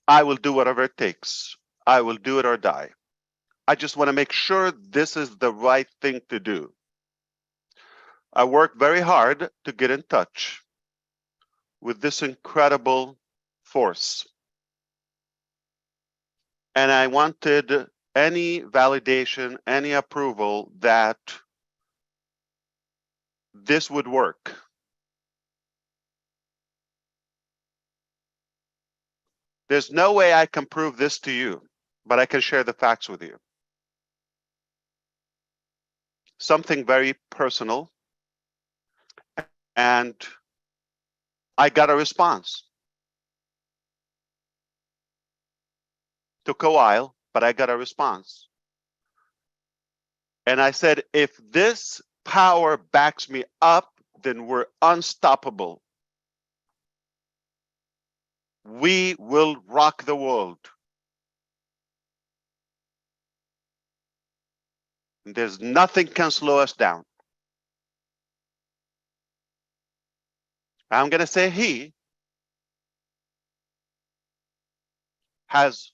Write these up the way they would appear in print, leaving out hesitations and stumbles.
I will do whatever it takes. I will do it or die. I just want to make sure this is the right thing to do. I worked very hard to get in touch with this incredible force. And I wanted any validation, any approval that this would work. There's no way I can prove this to you, but I can share the facts with you. Something very personal, and I got a response. Took a while, but I got a response. And I said, if this power backs me up, then we're unstoppable. We will rock the world. There's nothing can slow us down. I'm going to say he has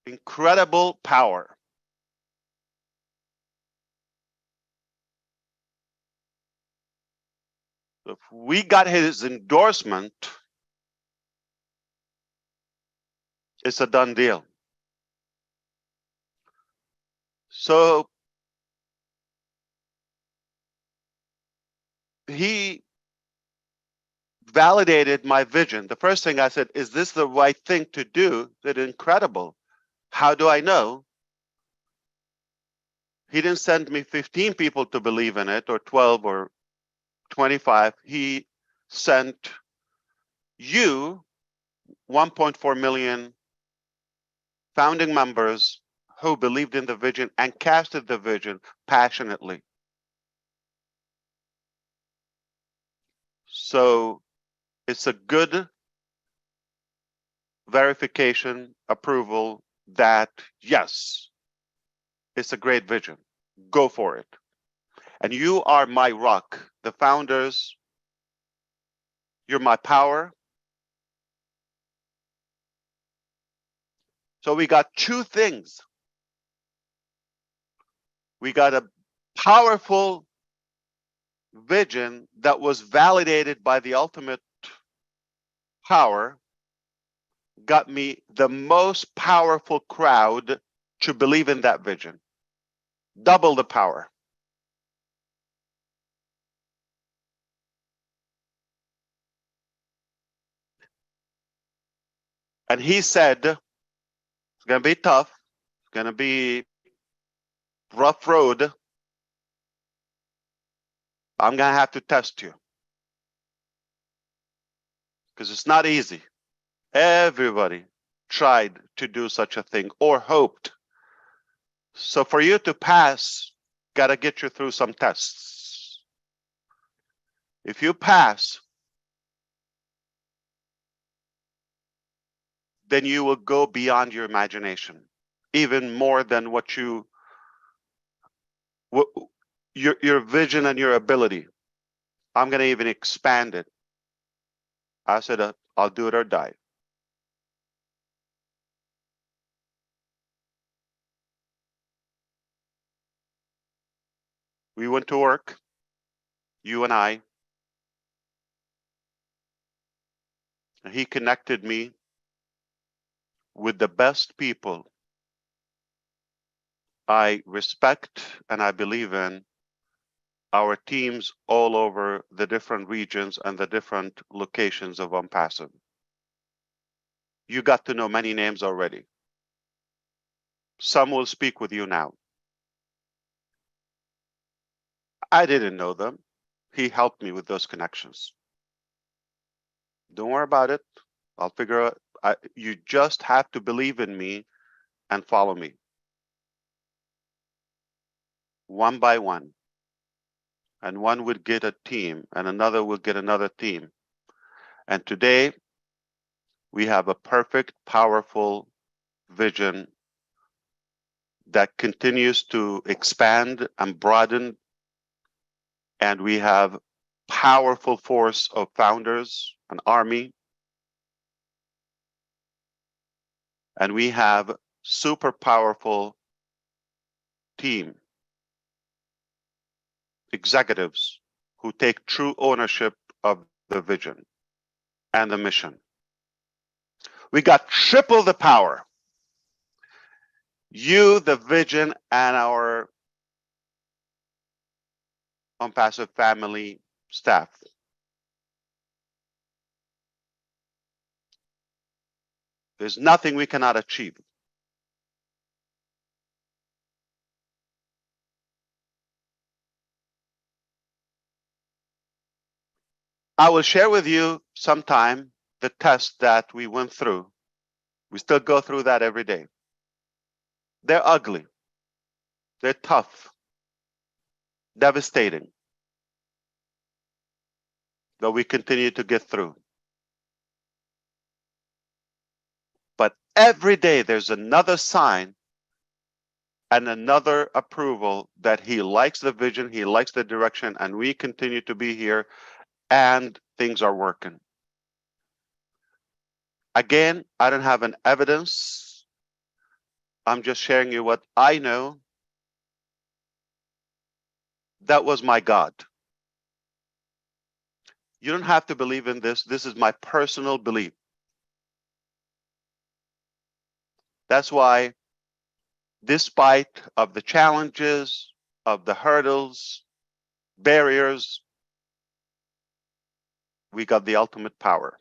incredible power. If we got his endorsement, it's a done deal. So he validated my vision. The first thing I said, is this the right thing to do? That's incredible. How do I know? He didn't send me 15 people to believe in it, or 12 or 25. He sent you 1.4 million founding members who believed in the vision and casted the vision passionately. So it's a good verification, approval that, yes, it's a great vision. Go for it. And you are my rock. The founders, you're my power. So we got two things. We got a powerful vision that was validated by the ultimate power, got me the most powerful crowd to believe in that vision. Double the power. And he said, it's going to be tough. It's going to be rough road. I'm going to have to test you. Because it's not easy. Everybody tried to do such a thing or hoped. So for you to pass, got to get you through some tests. If you pass, then you will go beyond your imagination, even more than what your vision and your ability. I'm going to even expand it. I said, I'll do it or die. We went to work, you and I, and he connected me with the best people I respect and I believe in, our teams all over the different regions and the different locations of Onpassive. You got to know many names already. Some will speak with you now. I didn't know them. He helped me with those connections. Don't worry about it. I'll figure out. You just have to believe in me and follow me. One by one. And one would get a team and another would get another team. And today, we have a perfect, powerful vision that continues to expand and broaden. And we have powerful force of founders, an army. And we have super powerful team executives who take true ownership of the vision and the mission. We got triple the power. You, the vision, and our Onpassive family staff. There's nothing we cannot achieve. I will share with you sometime the tests that we went through. We still go through that every day. They're ugly. They're tough. Devastating. But we continue to get through. But every day there's another sign and another approval that he likes the vision, he likes the direction, and we continue to be here and things are working. Again, I don't have an evidence. I'm just sharing you what I know. That was my God. You don't have to believe in this. This is my personal belief. That's why, despite of the challenges, of the hurdles, barriers, we got the ultimate power.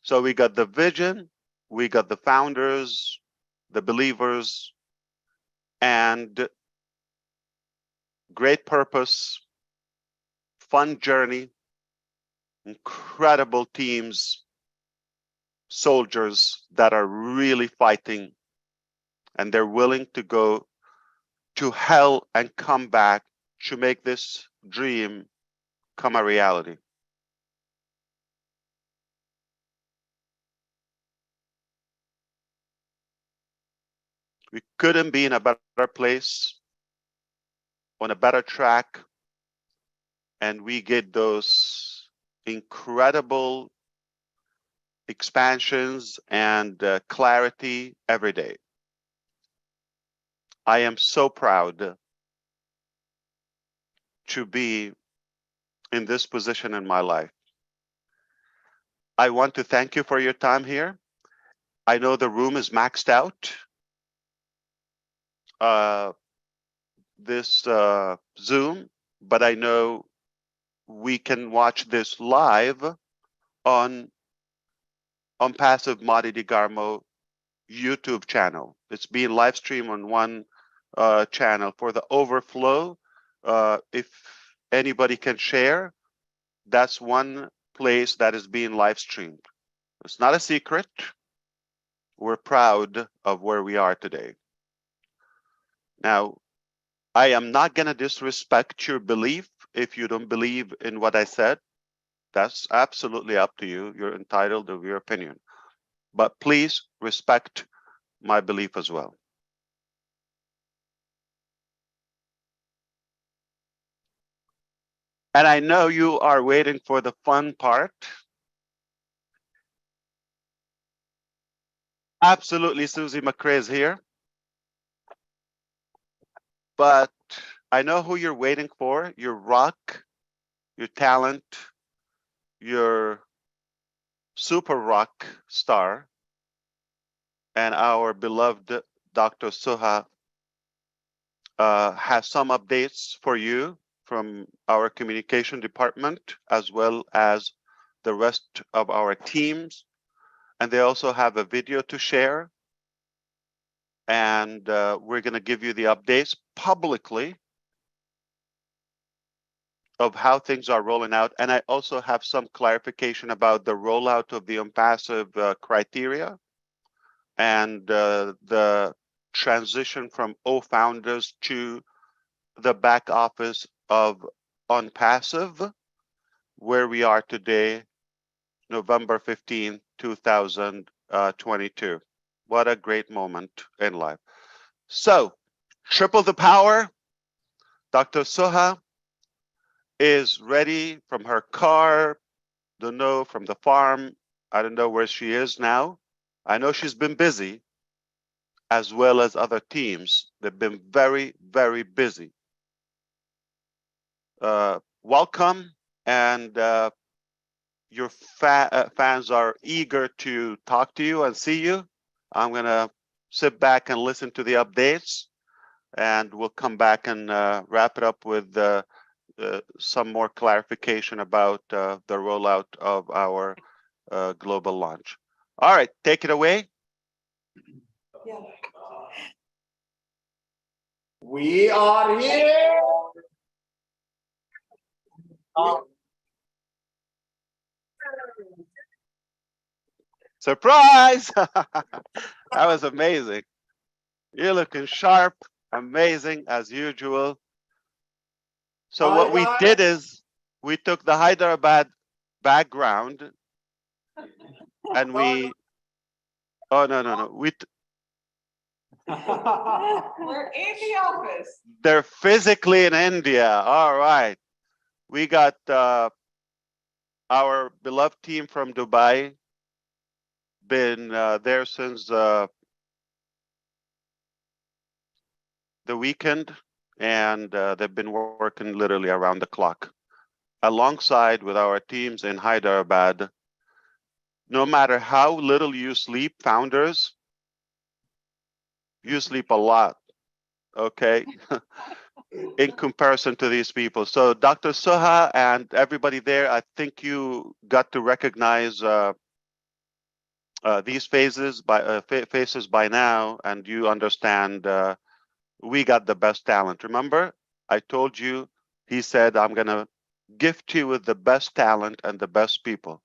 So we got the vision, we got the founders, the believers, and great purpose, fun journey, incredible teams, soldiers that are really fighting, and they're willing to go to hell and come back to make this dream come a reality. We couldn't be in a better place, on a better track, and we get those incredible expansions and clarity every day. I am so proud to be in this position in my life. I want to thank you for your time here. I know the room is maxed out. This Zoom, but I know we can watch this live on Onpassive Madi Digarmo YouTube channel. It's being live streamed on one channel. For the overflow, if anybody can share, that's one place that is being live streamed. It's not a secret. We're proud of where we are today. Now, I am not going to disrespect your belief if you don't believe in what I said. That's absolutely up to you. You're entitled to your opinion. But please respect my belief as well. And I know you are waiting for the fun part. Absolutely, Susie McCrae is here. But I know who you're waiting for. Your rock, your talent, your super rock star, and our beloved Dr. Suha has some updates for you from our communication department, as well as the rest of our teams. And they also have a video to share. And we're going to give you the updates publicly of how things are rolling out. And I also have some clarification about the rollout of the Onpassive criteria and the transition from O-founders to the back office of Onpassive, where we are today, November 15, 2022. What a great moment in life. So, triple the power. Dr. Suha is ready from her car, don't know, from the farm. I don't know where she is now. I know she's been busy, as well as other teams. They've been very, very busy. Welcome, and your fans are eager to talk to you and see you. I'm going to sit back and listen to the updates, and we'll come back and wrap it up with some more clarification about the rollout of our global launch. All right, take it away. Yeah. We are here. Surprise! That was amazing. You're looking sharp, amazing as usual. So what we did is we took the Hyderabad background and we, oh, no. We're in the office. They're physically in India. All right. We got our beloved team from Dubai, been there since the weekend, and they've been working literally around the clock alongside with our teams in Hyderabad. No matter how little you sleep, founders, you sleep a lot, okay? In comparison to these people. So Dr. Soha and everybody there, I think you got to recognize these faces by now, and you understand we got the best talent. Remember, I told you, he said, I'm going to gift you with the best talent and the best people.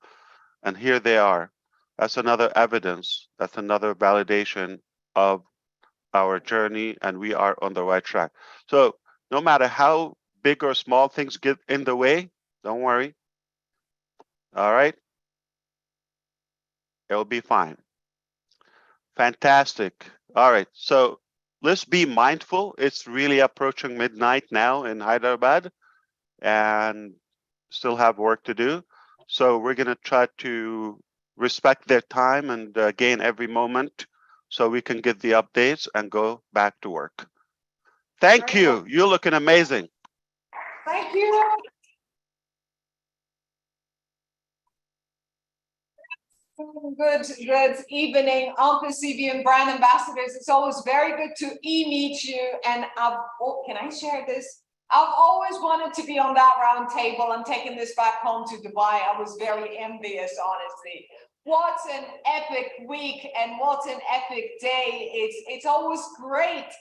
And here they are. That's another evidence. That's another validation of our journey, and we are on the right track. So no matter how big or small things get in the way, don't worry. All right? It'll be fine. Fantastic. All right. So let's be mindful. It's really approaching midnight now in Hyderabad and still have work to do. So we're going to try to respect their time and gain every moment so we can get the updates and go back to work. Thank you. You're looking amazing. Thank you. Good evening, Onpassive and brand ambassadors. It's always very good to meet you. And can I share this? I've always wanted to be on that round table. I'm taking this back home to Dubai. I was very envious, honestly. What an epic week and what an epic day. It's always great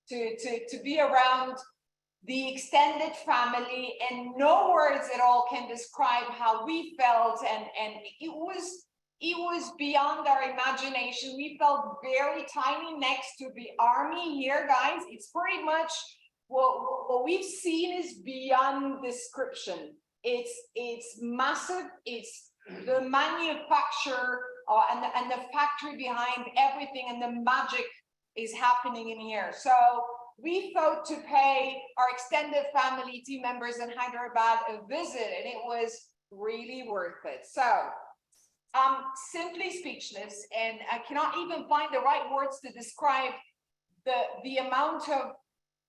to be around the extended family, and no words at all can describe how we felt, and it was beyond our imagination. We felt very tiny next to the army here, guys. It's pretty much what we've seen is beyond description. It's massive. It's the manufacture and the factory behind everything, and the magic is happening in here. So we thought to pay our extended family team members in Hyderabad a visit, and it was really worth it. So I'm simply speechless, and I cannot even find the right words to describe the amount of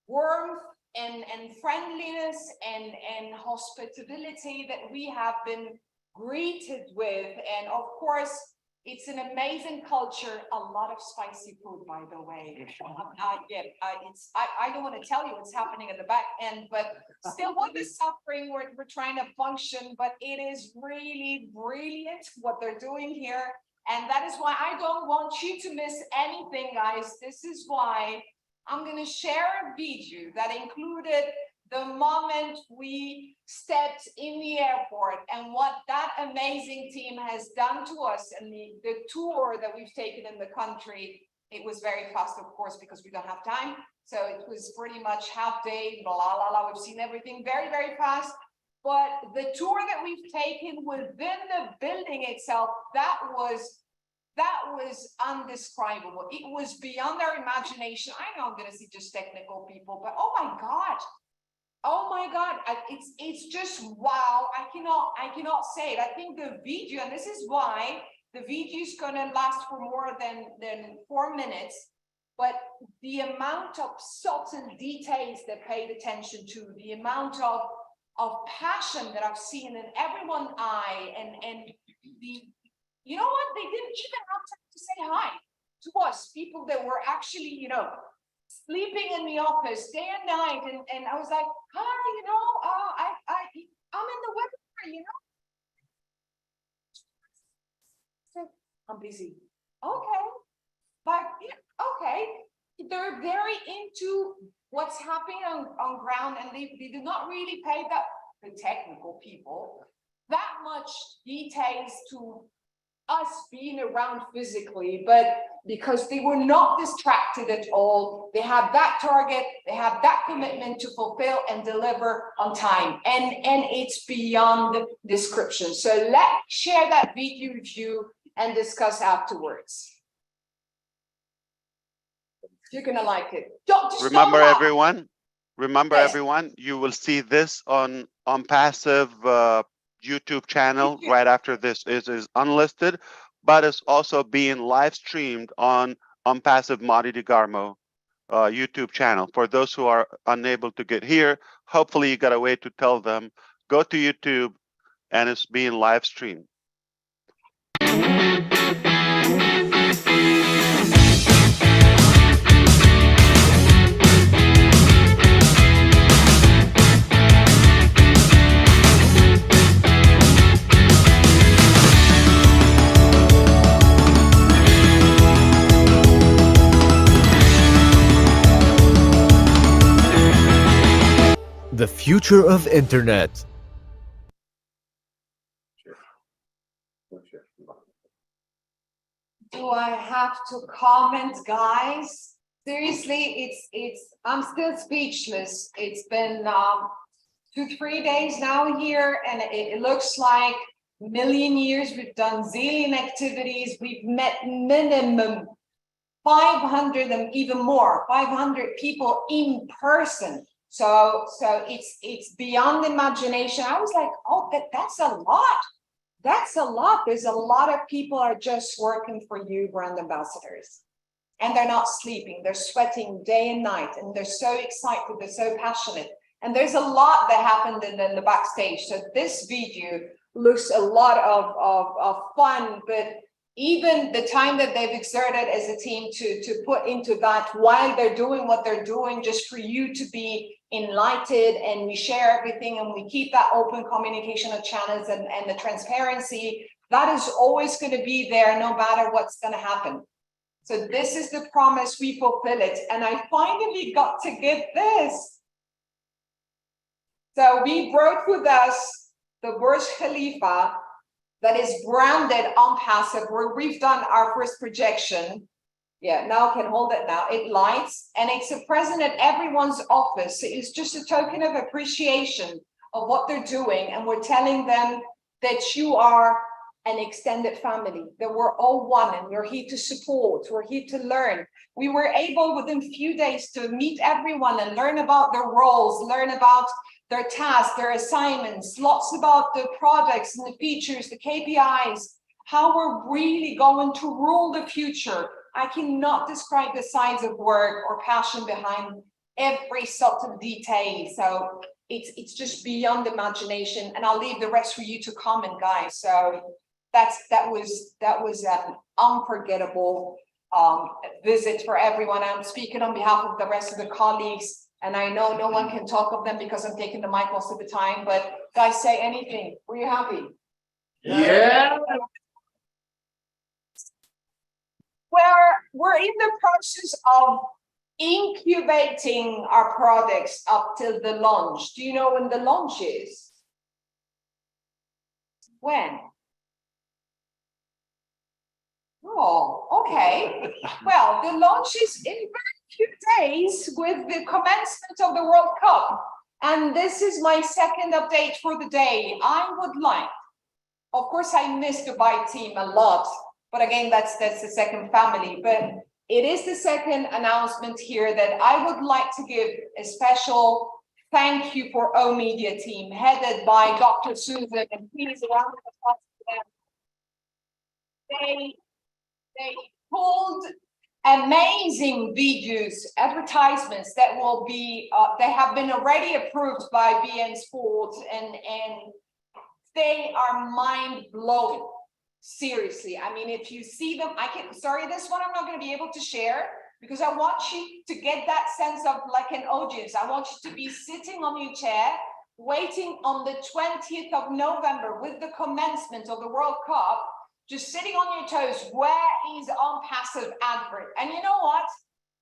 warmth and friendliness and hospitality that we have been greeted with. And of course, it's an amazing culture. A lot of spicy food, by the way. I don't want to tell you what's happening at the back end, but still, what is suffering? We're trying to function, but it is really brilliant what they're doing here, and that is why I don't want you to miss anything, guys. This is why I'm going to share a video that included the moment we stepped in the airport and what that amazing team has done to us, and the tour that we've taken in the country. It was very fast, of course, because we don't have time. So it was pretty much half day, blah, blah, blah. We've seen everything very, very fast. But the tour that we've taken within the building itself, that was undescribable. It was beyond our imagination. I know I'm going to see just technical people, but oh my God, it's just wow. I cannot say it. I think the video, and this is why the video is going to last for more than 4 minutes, but the amount of subtle details they paid attention to, the amount of passion that I've seen in everyone's eye, and the, you know what, they didn't even have time to say hi to us, people that were actually, you know, sleeping in the office day and night, and I was like, hi, you know, I'm in the webinar, you know. So, I'm busy. Okay, but yeah, okay. They're very into what's happening on ground, and they do not really pay that, the technical people, that much details to us being around physically, but because they were not distracted at all, they have that target, they have that commitment to fulfill and deliver on time, and it's beyond description. So let's share that video with you and discuss afterwards. You're gonna like it. Remember, everyone. Remember, Yes. everyone. You will see this on Onpassive YouTube channel right after this is unlisted, but it's also being live streamed on Onpassive Madi DeGarmo YouTube channel. For those who are unable to get here, hopefully you got a way to tell them, go to YouTube, and it's being live streamed. The future of internet. Do I have to comment, guys? Seriously, I'm still speechless. It's been 2-3 days now here, and it looks like a million years. We've done zillion activities. We've met minimum 500 and even more, 500 people in person. So it's beyond imagination. I was like, oh, that's a lot. That's a lot. There's a lot of people are just working for you, brand ambassadors. And they're not sleeping. They're sweating day and night. And they're so excited. They're so passionate. And there's a lot that happened in the backstage. So this video looks a lot of fun, but even the time that they've exerted as a team to put into that while they're doing what they're doing, just for you to be enlightened, and we share everything and we keep that open communication of channels and the transparency, that is always going to be there no matter what's going to happen. So this is the promise, we fulfill it. And I finally got to get this. So we brought with us the Burj Khalifa that is branded Onpassive, where we've done our first projection. Yeah, now I can hold it now. It lights, and it's a present at everyone's office. It's just a token of appreciation of what they're doing. And we're telling them that you are an extended family, that we're all one, and we're here to support, we're here to learn. We were able within a few days to meet everyone and learn about their roles, learn about their tasks, their assignments, lots about the products and the features, the KPIs, how we're really going to rule the future. I cannot describe the size of work or passion behind every subtle detail. So it's just beyond imagination, and I'll leave the rest for you to comment, guys. So that was an unforgettable visit for everyone. I'm speaking on behalf of the rest of the colleagues, and I know no one can talk of them because I'm taking the mic most of the time, but guys, say anything. Were you happy? Yeah. We're in the process of incubating our products up till the launch. Do you know when the launch is? When? Oh, okay. Well, the launch is in very few days with the commencement of the World Cup. And this is my second update for the day. I would like, of course, I miss the Dubai team a lot, but again, that's the second family. But it is the second announcement here that I would like to give a special thank you for O Media team, headed by Dr. Susan, and please around the applause for them. They pulled amazing videos, advertisements that will be, they have been already approved by BN Sports, and they are mind blowing. Seriously, I mean, if you see them, sorry, this one I'm not going to be able to share because I want you to get that sense of like an audience. I want you to be sitting on your chair, waiting on the 20th of November with the commencement of the World Cup, just sitting on your toes. Where is Onpassive advert? And you know what?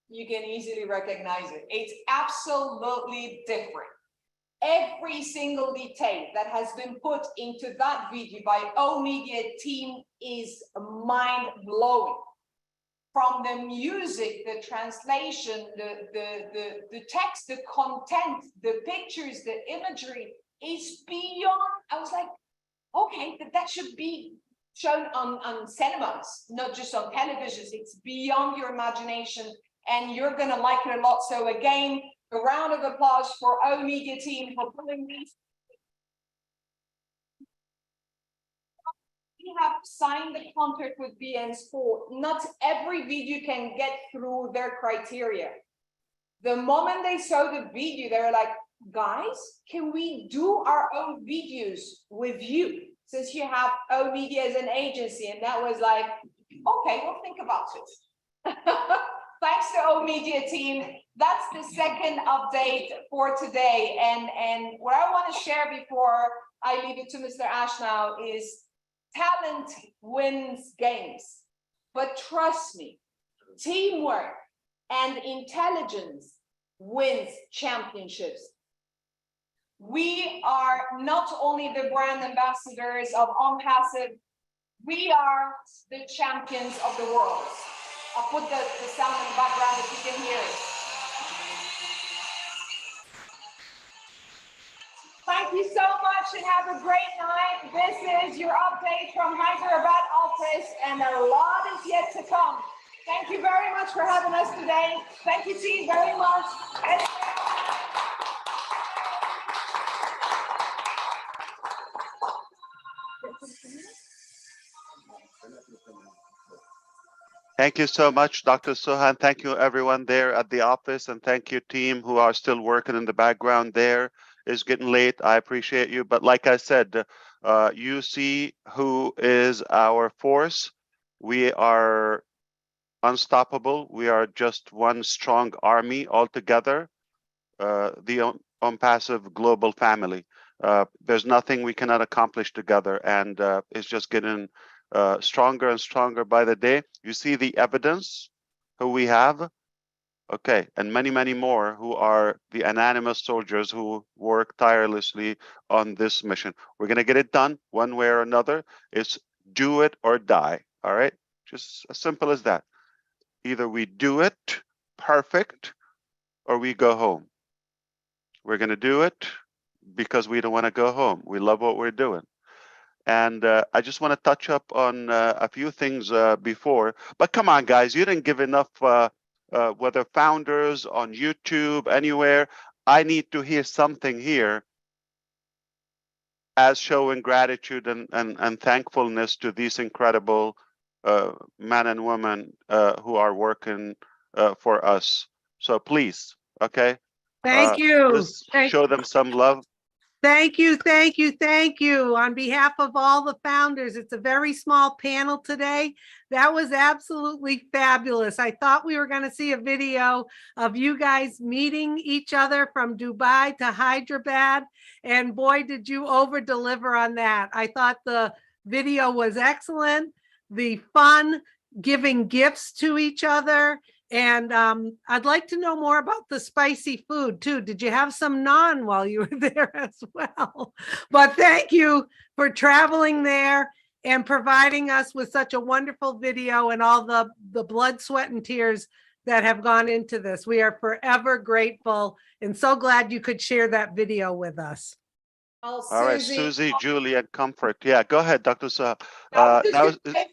You can easily recognize it. It's absolutely different. Every single detail that has been put into that video by O Media team is mind-blowing. From the music, the translation, the text, the content, the pictures, the imagery is beyond. I was like, okay, that should be shown on cinemas, not just on televisions. It's beyond your imagination, and you're gonna like it a lot. So again, a round of applause for O Media team for pulling these. We have signed the contract with BN Sport. Not every video can get through their criteria. The moment they saw the video, they were like, guys, can we do our own videos with you? Since you have O Media as an agency, and that was like, okay, we'll think about it. Thanks to O Media team. That's the second update for today. And what I want to share before I leave it to Mr. Ash now is talent wins games. But trust me, teamwork and intelligence wins championships. We are not only the brand ambassadors of Onpassive, we are the champions of the world. I'll put the sound in the background if you can hear it. Thank you so much and have a great night. This is your update from Hyderabad office, and a lot is yet to come. Thank you very much for having us today. Thank you, team, very much. Thank you so much, Dr. Sohan. Thank you, everyone there at the office, and thank you, team, who are still working in the background there. It's getting late. I appreciate you. But like I said, you see who is our force. We are unstoppable. We are just one strong army altogether, the Onpassive global family. There's nothing we cannot accomplish together, and it's just getting stronger and stronger by the day. You see the evidence who we have, okay, and many, many more who are the anonymous soldiers who work tirelessly on this mission. We're going to get it done one way or another. It's do it or die. All right, just as simple as that. Either we do it perfect or we go home. We're going to do it because we don't want to go home. We love what we're doing. And I just want to touch up on a few things before. But come on, guys, you didn't give enough, whether founders on YouTube, anywhere. I need to hear something here as showing gratitude and thankfulness to these incredible men and women who are working for us. So please, okay? Thank you. Let's show them some love. Thank you, thank you, thank you. On behalf of all the founders, it's a very small panel today. That was absolutely fabulous. I thought we were going to see a video of you guys meeting each other from Dubai to Hyderabad. And boy, did you over deliver on that. I thought the video was excellent. The fun, giving gifts to each other. And I'd like to know more about the spicy food too. Did you have some naan while you were there as well? But thank you for traveling there and providing us with such a wonderful video and all the blood, sweat, and tears that have gone into this. We are forever grateful and so glad you could share that video with us. Oh, All right, Susie, Julie, and Comfort. Yeah, go ahead, Dr. Suha.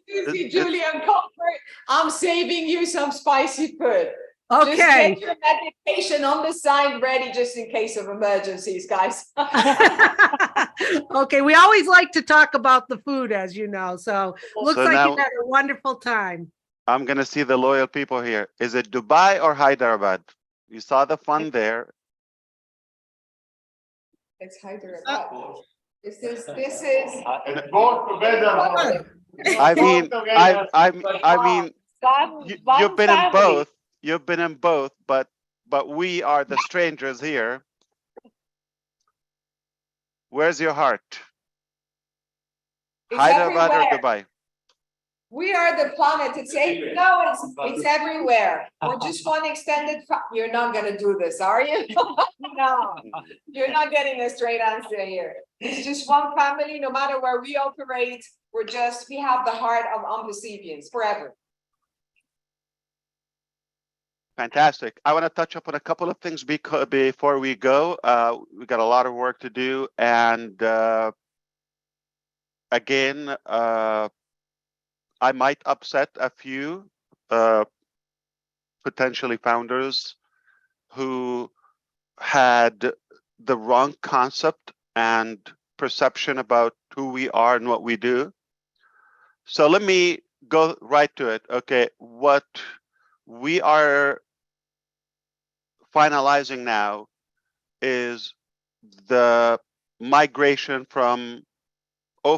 Susie, Julie, and Comfort, I'm saving you some spicy food. Okay. Just get your medication on the side ready just in case of emergencies, guys. Okay, we always like to talk about the food, as you know, so looks like you had a wonderful time. I'm going to see the loyal people here. Is it Dubai or Hyderabad? You saw the fun there. It's Hyderabad. This is, It's both together. I mean, I mean, one you've been in family. both. You've been in both, but we are the strangers here. Where's your heart? It's Hyderabad or everywhere. Dubai? We are the planet. It's everywhere. We're just one extended. You're not gonna do this, are you? No, you're not getting a straight answer here. It's just one family. No matter where we operate, we have the heart of Onpassivians forever. Fantastic. I want to touch upon a couple of things before we go. We got a lot of work to do, and again, I might upset a few potentially founders who had the wrong concept and perception about who we are and what we do. So let me go right to it. Okay, what we are finalizing now is the migration from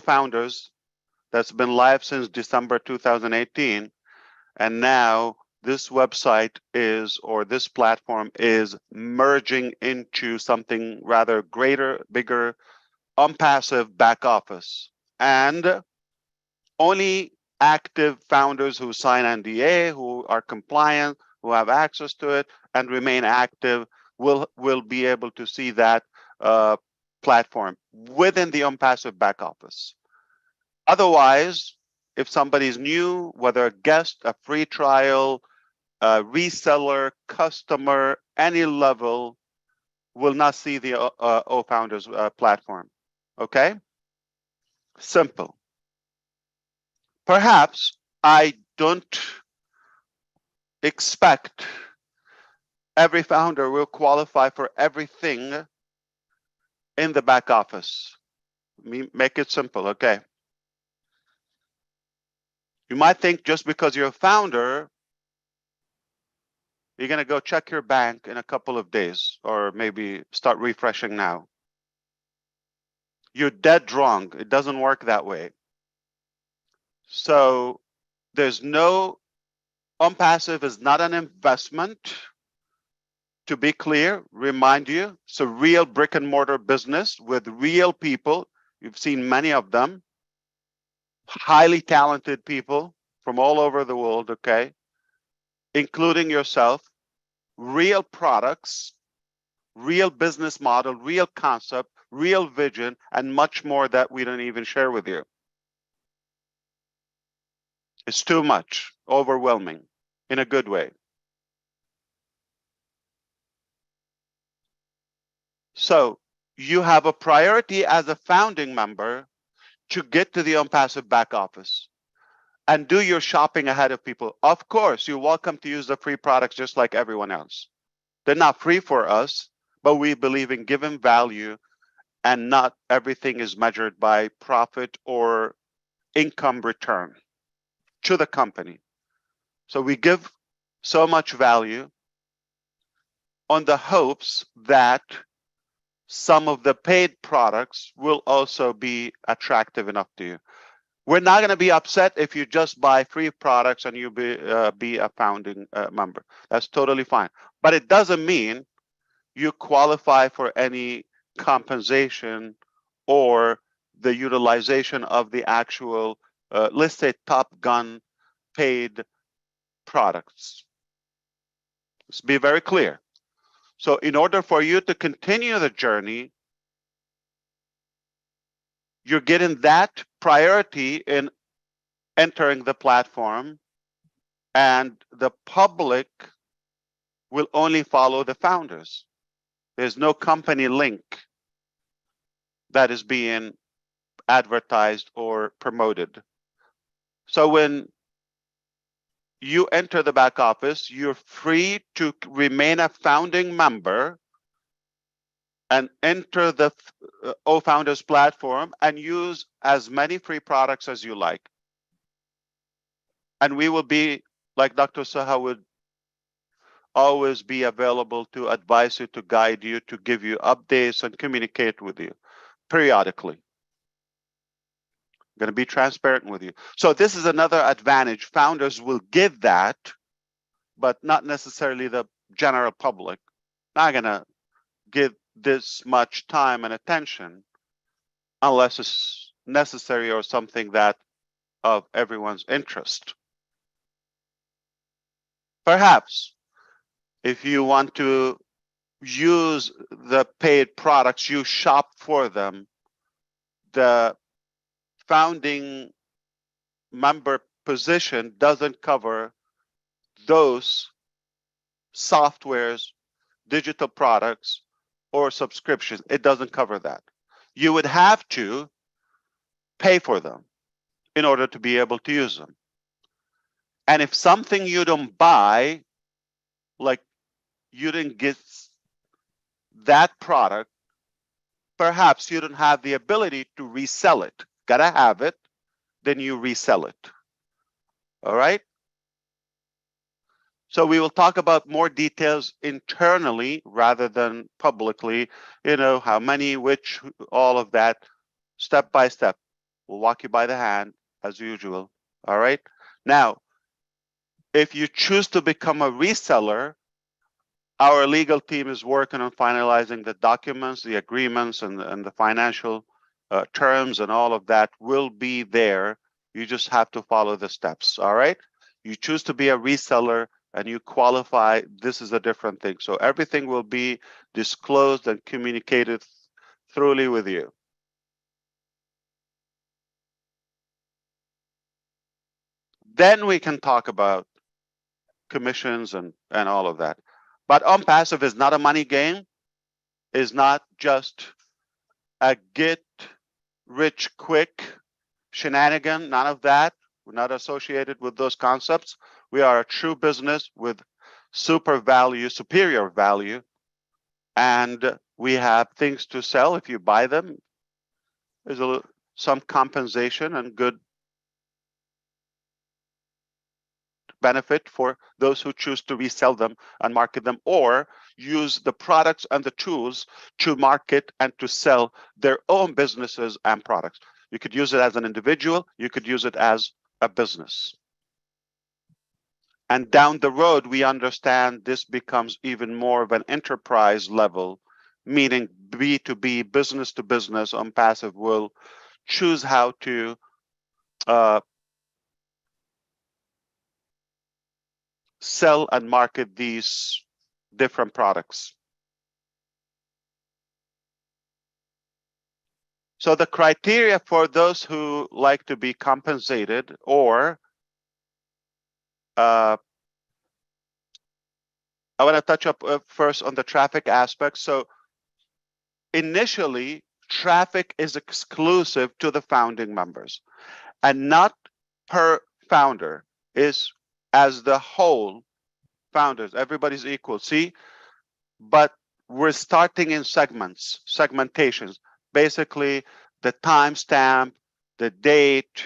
founders that's been live since December 2018. And now this website is, or this platform is merging into something rather greater, bigger, Onpassive back office. And only active founders who sign NDA, who are compliant, who have access to it and remain active will be able to see that platform within the Onpassive back office. Otherwise, if somebody's new, whether a guest, a free trial, a reseller, customer, any level, will not see the founders platform. Okay? Simple. Perhaps I don't expect every founder will qualify for everything in the back office. Make it simple, okay? You might think just because you're a founder, you're going to go check your bank in a couple of days, or maybe start refreshing now. You're dead wrong. It doesn't work that way. So there's no, Onpassive is not an investment. To be clear, remind you, it's a real brick and mortar business with real people. You've seen many of them, highly talented people from all over the world, okay, including yourself, real products, real business model, real concept, real vision, and much more that we don't even share with you. It's too much, overwhelming, in a good way. So you have a priority as a founding member to get to the Onpassive back office and do your shopping ahead of people. Of course, you're welcome to use the free products just like everyone else. They're not free for us, but we believe in giving value, and not everything is measured by profit or income return to the company. So we give so much value on the hopes that some of the paid products will also be attractive enough to you. We're not going to be upset if you just buy free products and you be a founding member. That's totally fine. But it doesn't mean you qualify for any compensation or the utilization of the actual, let's say, Top Gun paid products. Let's be very clear. So in order for you to continue the journey, you're getting that priority in entering the platform, and the public will only follow the founders. There's no company link that is being advertised or promoted. So when you enter the back office, you're free to remain a founding member and enter the founders platform and use as many free products as you like. And we will be like Dr. Saha would always be available to advise you, to guide you, to give you updates and communicate with you periodically. I'm going to be transparent with you. So this is another advantage. Founders will give that, but not necessarily the general public. Not going to give this much time and attention unless it's necessary or something that of everyone's interest. Perhaps if you want to use the paid products, you shop for them. The founding member position doesn't cover those softwares, digital products, or subscriptions. It doesn't cover that. You would have to pay for them in order to be able to use them. And if something you don't buy, like you didn't get that product, perhaps you don't have the ability to resell it. Gotta have it, then you resell it. All right? So we will talk about more details internally rather than publicly, how many, which, all of that, step by step. We'll walk you by the hand as usual. All right? Now, if you choose to become a reseller, our legal team is working on finalizing the documents, the agreements, and the financial terms, and all of that will be there. You just have to follow the steps. All right? You choose to be a reseller and you qualify, this is a different thing. So everything will be disclosed and communicated thoroughly with you. Then we can talk about commissions and all of that. But Onpassive is not a money game, is not just a get rich quick shenanigan, none of that. We're not associated with those concepts. We are a true business with superior value, and we have things to sell. If you buy them, there's some compensation and good benefit for those who choose to resell them and market them, or use the products and the tools to market and to sell their own businesses and products. You could use it as an individual, you could use it as a business. And down the road, we understand this becomes even more of an enterprise level, meaning B2B, business to business. Onpassive will choose how to sell and market these different products. So the criteria for those who like to be compensated, or I want to touch up first on the traffic aspect. So initially, traffic is exclusive to the founding members and not per founder, is as the whole founders. Everybody's equal. See, but we're starting in segmentations, basically the timestamp, the date,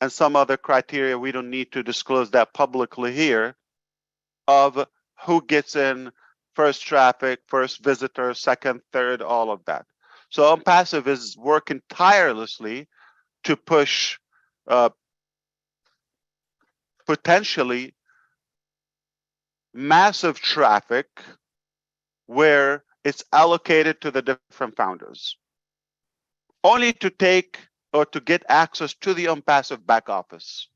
and some other criteria. We don't need to disclose that publicly here, of who gets in first traffic, first visitor, second, third, all of that. So Onpassive is working tirelessly to push potentially massive traffic where it's allocated to the different founders, only to take or to get access to the Onpassive back office.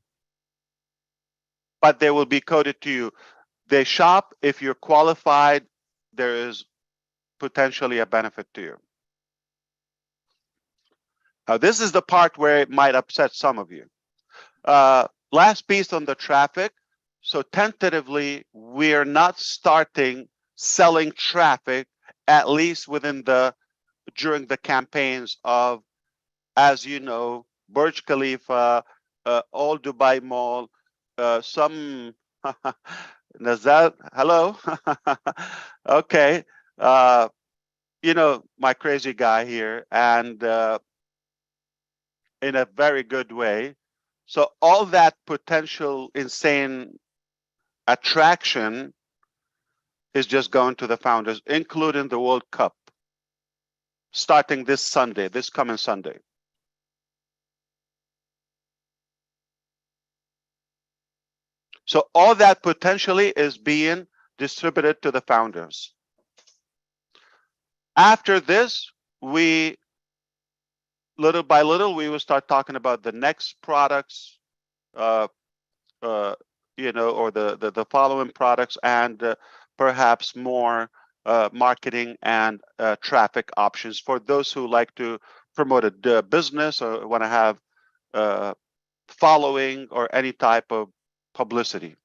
But they will be coded to you. They shop. If you're qualified, there is potentially a benefit to you. Now, this is the part where it might upset some of you. Last piece on the traffic. So tentatively, we're not starting selling traffic, at least during the campaigns of, as you know, Burj Khalifa, All Dubai Mall, some Nazar, hello. Okay. My crazy guy here, and in a very good way. So all that potential insane attraction is just going to the founders, including the World Cup, starting this Sunday, this coming Sunday. So all that potentially is being distributed to the founders. After this, we, little by little, we will start talking about the next products, or the following products, and perhaps more marketing and traffic options for those who like to promote a business or want to have following or any type of publicity.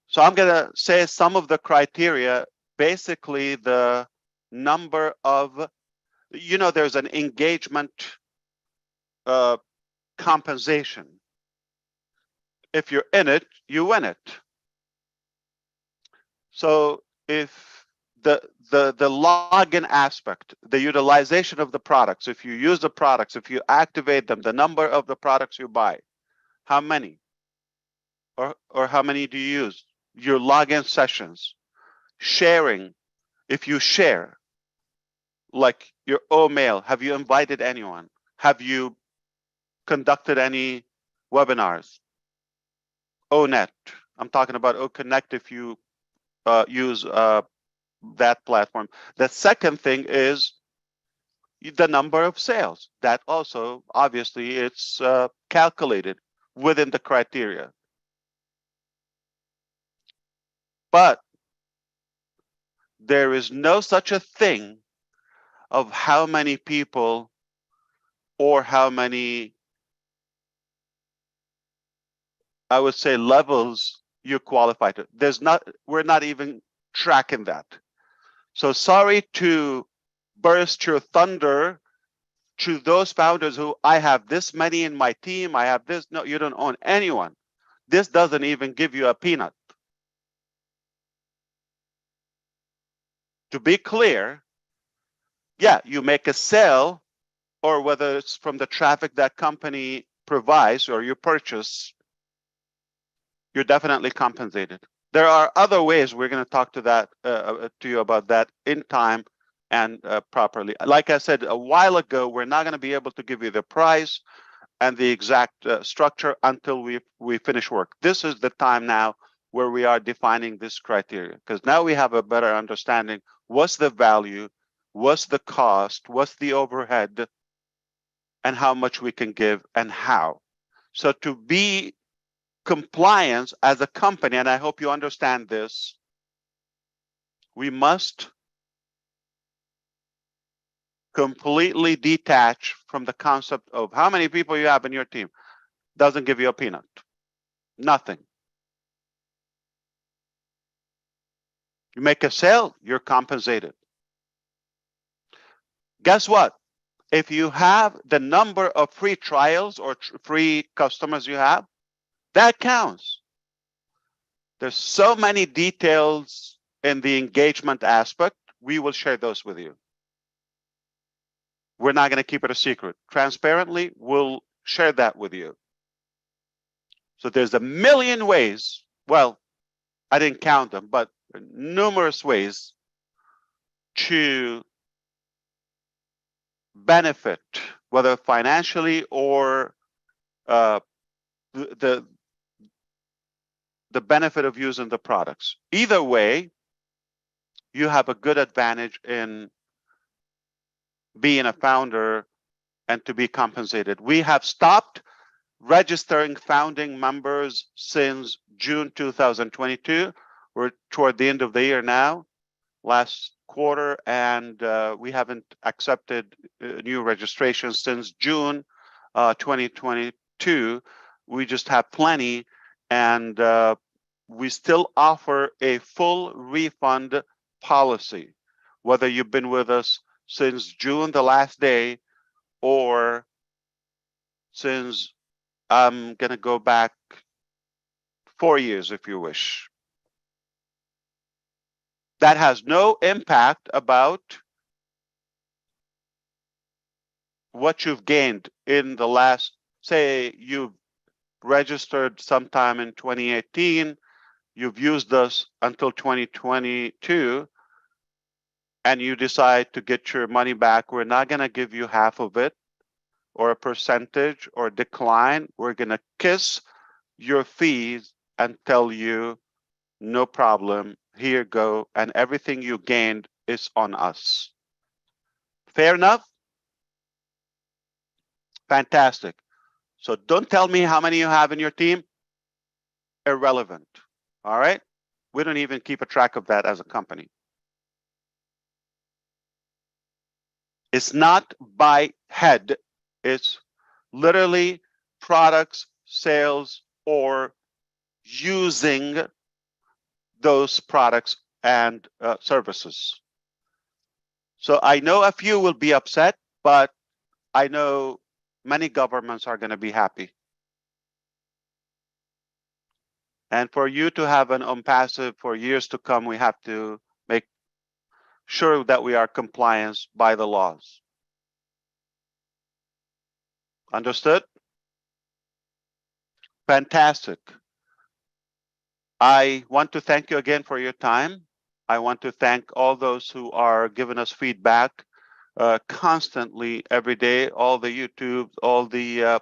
So I'm going to say some of the criteria, basically the number of, there's an engagement compensation. If you're in it, you win it. So if the login aspect, the utilization of the products, if you use the products, if you activate them, the number of the products you buy, how many? Or how many do you use? Your login sessions, sharing. If you share, like your mail, have you invited anyone? Have you conducted any webinars? ONet, I'm talking about OConnect if you use that platform. The second thing is the number of sales. That also, obviously, it's calculated within the criteria. But there is no such a thing of how many people or how many, I would say, levels you qualify to. We're not even tracking that. So sorry to burst your thunder to those founders who, I have this many in my team, I have this. No, you don't own anyone. This doesn't even give you a peanut. To be clear, yeah, you make a sale, or whether it's from the traffic that company provides or you purchase, you're definitely compensated. There are other ways. We're going to talk to you about that in time and properly. Like I said a while ago, we're not going to be able to give you the price and the exact structure until we finish work. This is the time now where we are defining this criteria, because now we have a better understanding. What's the value? What's the cost? What's the overhead? And how much we can give and how. So to be compliant as a company, and I hope you understand this, we must completely detach from the concept of how many people you have in your team. Doesn't give you a peanut. Nothing. You make a sale, you're compensated. Guess what? If you have the number of free trials or free customers you have, that counts. There's so many details in the engagement aspect. We will share those with you. We're not going to keep it a secret. Transparently, we'll share that with you. So there's a million ways. Well, I didn't count them, but numerous ways to benefit, whether financially or the benefit of using the products. Either way, you have a good advantage in being a founder and to be compensated. We have stopped registering founding members since June 2022. We're toward the end of the year now, last quarter, and we haven't accepted new registrations since June 2022. We just have plenty, and we still offer a full refund policy, whether you've been with us since June, the last day, or since I'm going to go back 4 years, if you wish. That has no impact about what you've gained in the last, say you've registered sometime in 2018, you've used us until 2022, and you decide to get your money back, we're not going to give you half of it or a percentage or decline. We're going to kiss your fees and tell you, no problem, here you go, and everything you gained is on us. Fair enough? Fantastic. So don't tell me how many you have in your team. Irrelevant. All right? We don't even keep a track of that as a company. It's not by head. It's literally products, sales, or using those products and services. So I know a few will be upset, but I know many governments are going to be happy. And for you to have an Onpassive for years to come, we have to make sure that we are compliant by the laws. Understood? Fantastic. I want to thank you again for your time. I want to thank all those who are giving us feedback constantly every day, all the YouTube, all the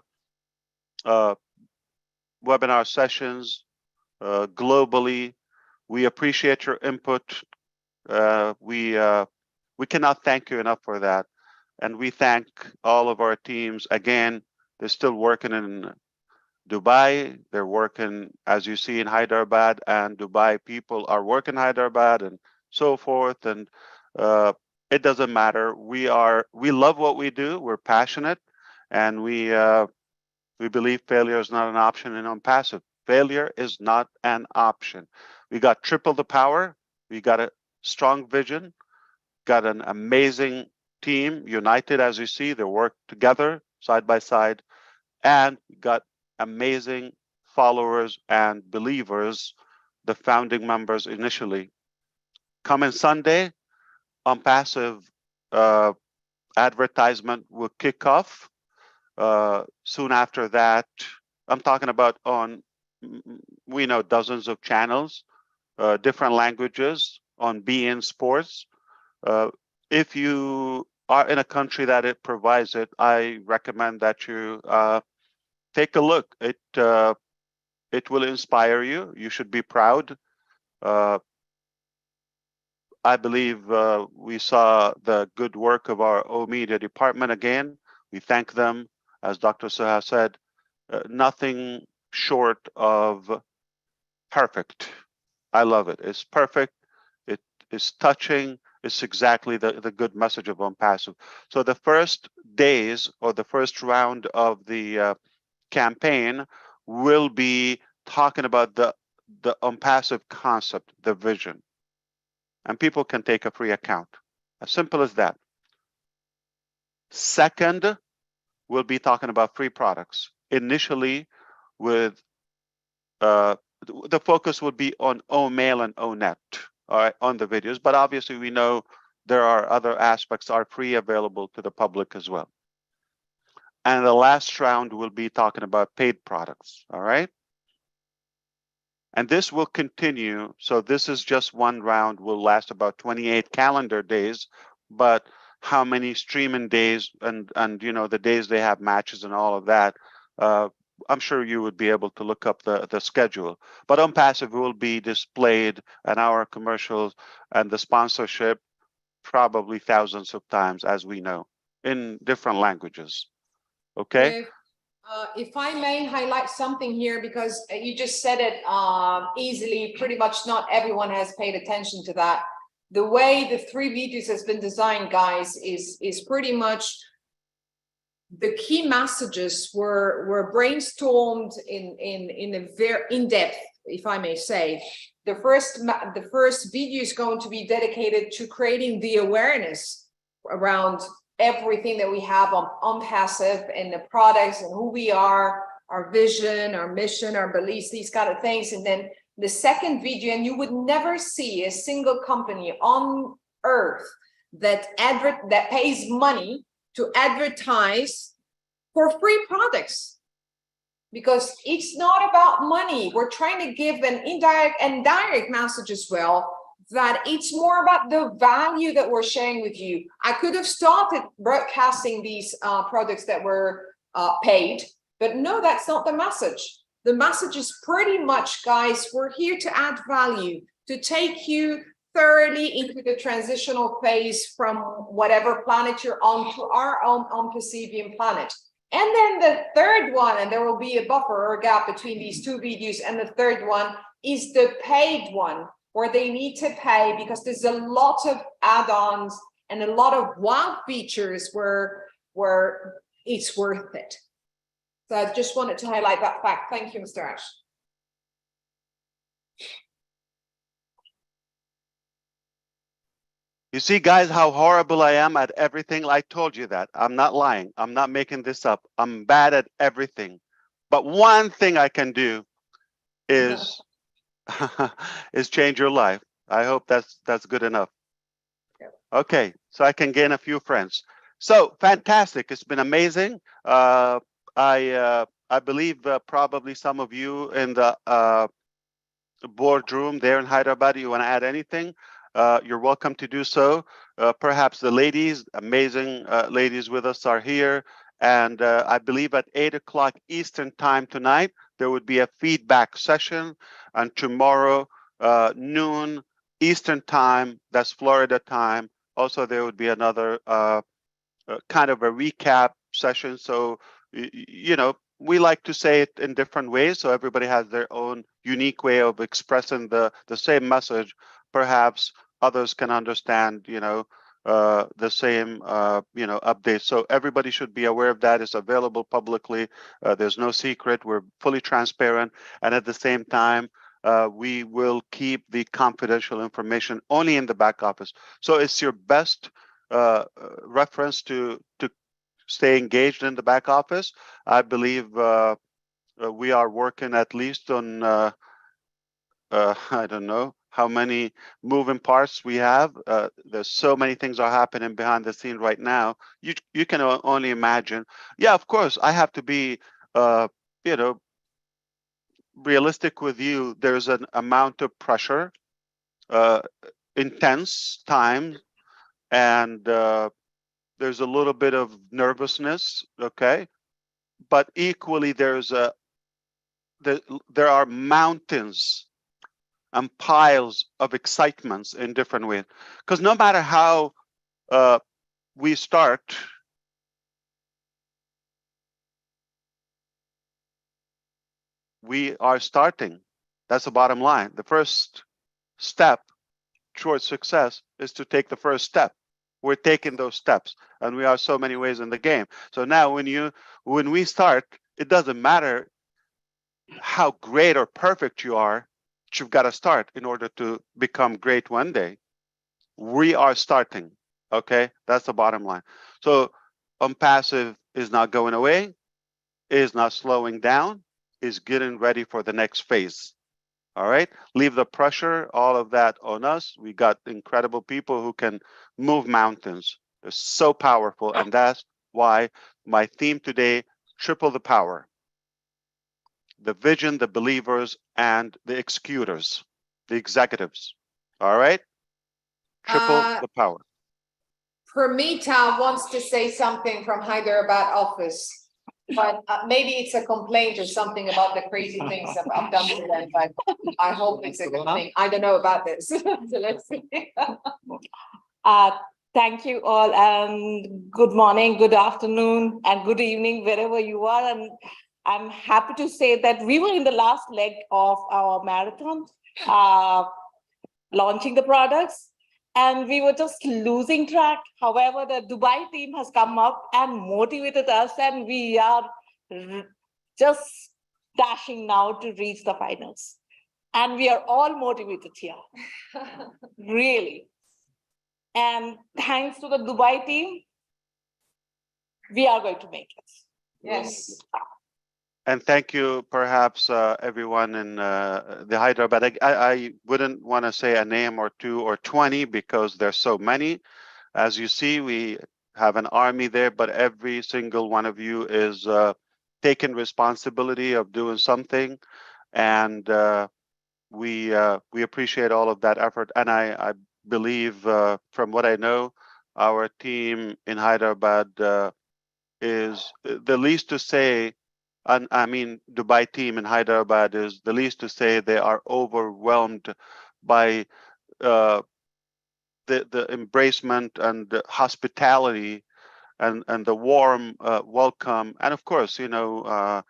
webinar sessions globally. We appreciate your input. We cannot thank you enough for that. And we thank all of our teams. Again, they're still working in Dubai. They're working, as you see, in Hyderabad, and Dubai people are working in Hyderabad and so forth. And it doesn't matter. We love what we do. We're passionate, and we believe failure is not an option in Onpassive. Failure is not an option. We got triple the power. We got a strong vision, got an amazing team, united, as you see. They work together side by side, and got amazing followers and believers, the founding members initially. Coming Sunday, Onpassive advertisement will kick off. Soon after that, I'm talking about on, we know, dozens of channels, different languages, on beIN Sports. If you are in a country that it provides it, I recommend that you take a look. It will inspire you. You should be proud. I believe we saw the good work of our O Media department again. We thank them. As Dr. Suha said, nothing short of perfect. I love it. It's perfect. It is touching. It's exactly the good message of Onpassive. So the first days or the first round of the campaign will be talking about the Onpassive concept, the vision. And people can take a free account. As simple as that. Second, we'll be talking about free products. Initially, with the focus would be on OMail and ONet, all right, on the videos. But obviously, we know there are other aspects are free available to the public as well. And the last round will be talking about paid products, all right? And this will continue. So this is just one round, will last about 28 calendar days, but how many streaming days and you know, the days they have matches and all of that, I'm sure you would be able to look up the schedule. But Onpassive will be displayed, and our commercials and the sponsorship probably thousands of times, as we know, in different languages. Okay. If I may highlight something here, because you just said it easily, pretty much not everyone has paid attention to that. The way the 3 videos has been designed, guys, is pretty much the key messages were brainstormed in a very in-depth, if I may say. The first video is going to be dedicated to creating the awareness around everything that we have on Onpassive and the products and who we are, our vision, our mission, our beliefs, these kind of things. And then the second video, and you would never see a single company on earth that pays money to advertise for free products. because it's not about money. We're trying to give an indirect and direct message as well, that it's more about the value that we're sharing with you. I could have started broadcasting these products that were paid, but no, that's not the message. The message is pretty much, guys, we're here to add value, to take you thoroughly into the transitional phase from whatever planet you're on to our own Onpassive planet. And then the third one, and there will be a buffer or a gap between these two videos, and the third one is the paid one, where they need to pay because there's a lot of add-ons and a lot of wow features where it's worth it. So I just wanted to highlight that fact. Thank you, Mr. Ash. You see, guys, how horrible I am at everything. I told you that. I'm not lying. I'm not making this up. I'm bad at everything. But one thing I can do is is change your life. I hope that's good enough. Okay, so I can gain a few friends. So fantastic. It's been amazing. I believe probably some of you in the boardroom there in Hyderabad, you want to add anything? You're welcome to do so. Perhaps the ladies, amazing ladies with us are here. And I believe at 8 o'clock Eastern time tonight, there would be a feedback session. And tomorrow, noon Eastern time, that's Florida time. Also, there would be another kind of a recap session. So, you know, we like to say it in different ways. So everybody has their own unique way of expressing the same message. Perhaps others can understand, you know, the same, you know, updates. So everybody should be aware of that. It's available publicly. There's no secret. We're fully transparent. And at the same time, we will keep the confidential information only in the back office. So it's your best reference to stay engaged in the back office. I believe we are working at least on I don't know how many moving parts we have. There's so many things are happening behind the scene right now. You can only imagine. Yeah, of course, I have to be you know, realistic with you. There's an amount of pressure, intense time, and there's a little bit of nervousness, okay? But equally, there are mountains and piles of excitements in different ways. Because no matter how we start, we are starting. That's the bottom line. The first step towards success is to take the first step. We're taking those steps, and we are so many ways in the game. So now when we start, it doesn't matter how great or perfect you are, you've got to start in order to become great one day. We are starting, okay? That's the bottom line. So Onpassive is not going away, is not slowing down, is getting ready for the next phase. All right, leave the pressure, all of that on us. We got incredible people who can move mountains. They're so powerful, and that's why my theme today, triple the power. The vision, the believers, and the executors, the executives. All right, triple the power. Permita wants to say something from Hyderabad office. But maybe it's a complaint or something about the crazy things that I've done to them, but I hope it's a good thing. I don't know about this. So let's see. Thank you all, and good morning, good afternoon, and good evening, wherever you are. And I'm happy to say that we were in the last leg of our marathon, launching the products. And we were just losing track. However, the Dubai team has come up and motivated us, and we are just dashing now to reach the finals. And we are all motivated here, really. And thanks to the Dubai team, we are going to make it. Yes. And thank you, perhaps, everyone in the Hyderabad. I wouldn't want to say a name or two or 20 because there's so many. As you see, we have an army there, but every single one of you is taken responsibility of doing something, and we appreciate all of that effort. And I believe, from what I know, our team in Hyderabad is the least to say. And I mean, Dubai team in Hyderabad is the least to say they are overwhelmed by the embracement and the hospitality and the warm welcome. And of course, you know,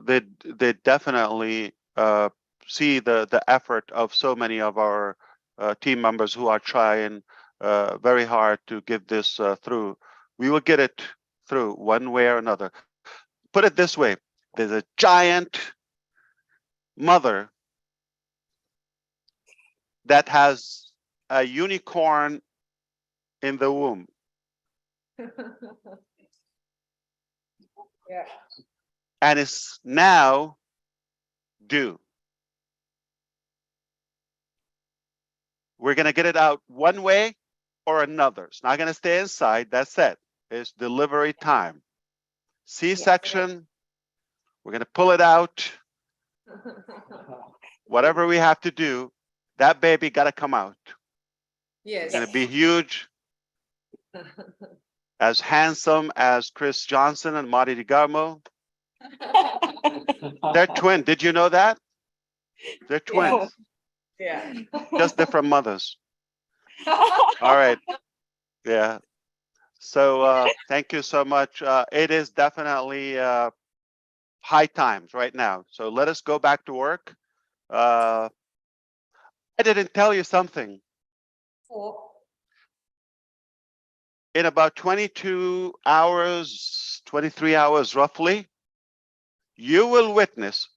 they definitely see the effort of so many of our team members who are trying very hard to get this through. We will get it through one way or another. Put it this way: there's a giant mother that has a unicorn in the womb. Yeah. And it's now due. We're going to get it out one way or another. It's not going to stay inside. That's it. It's delivery time. C-section, we're going to pull it out. Whatever we have to do, that baby got to come out. Yes. It's going to be huge. As handsome as Chris Johnson and Marty DeGarmo. They're twin. Did you know that? They're twins. Yeah. Just different mothers. All right. Yeah. So thank you so much. It is definitely high times right now. So let us go back to work. I didn't tell you something. In about 22 hours, 23 hours roughly, you will witness,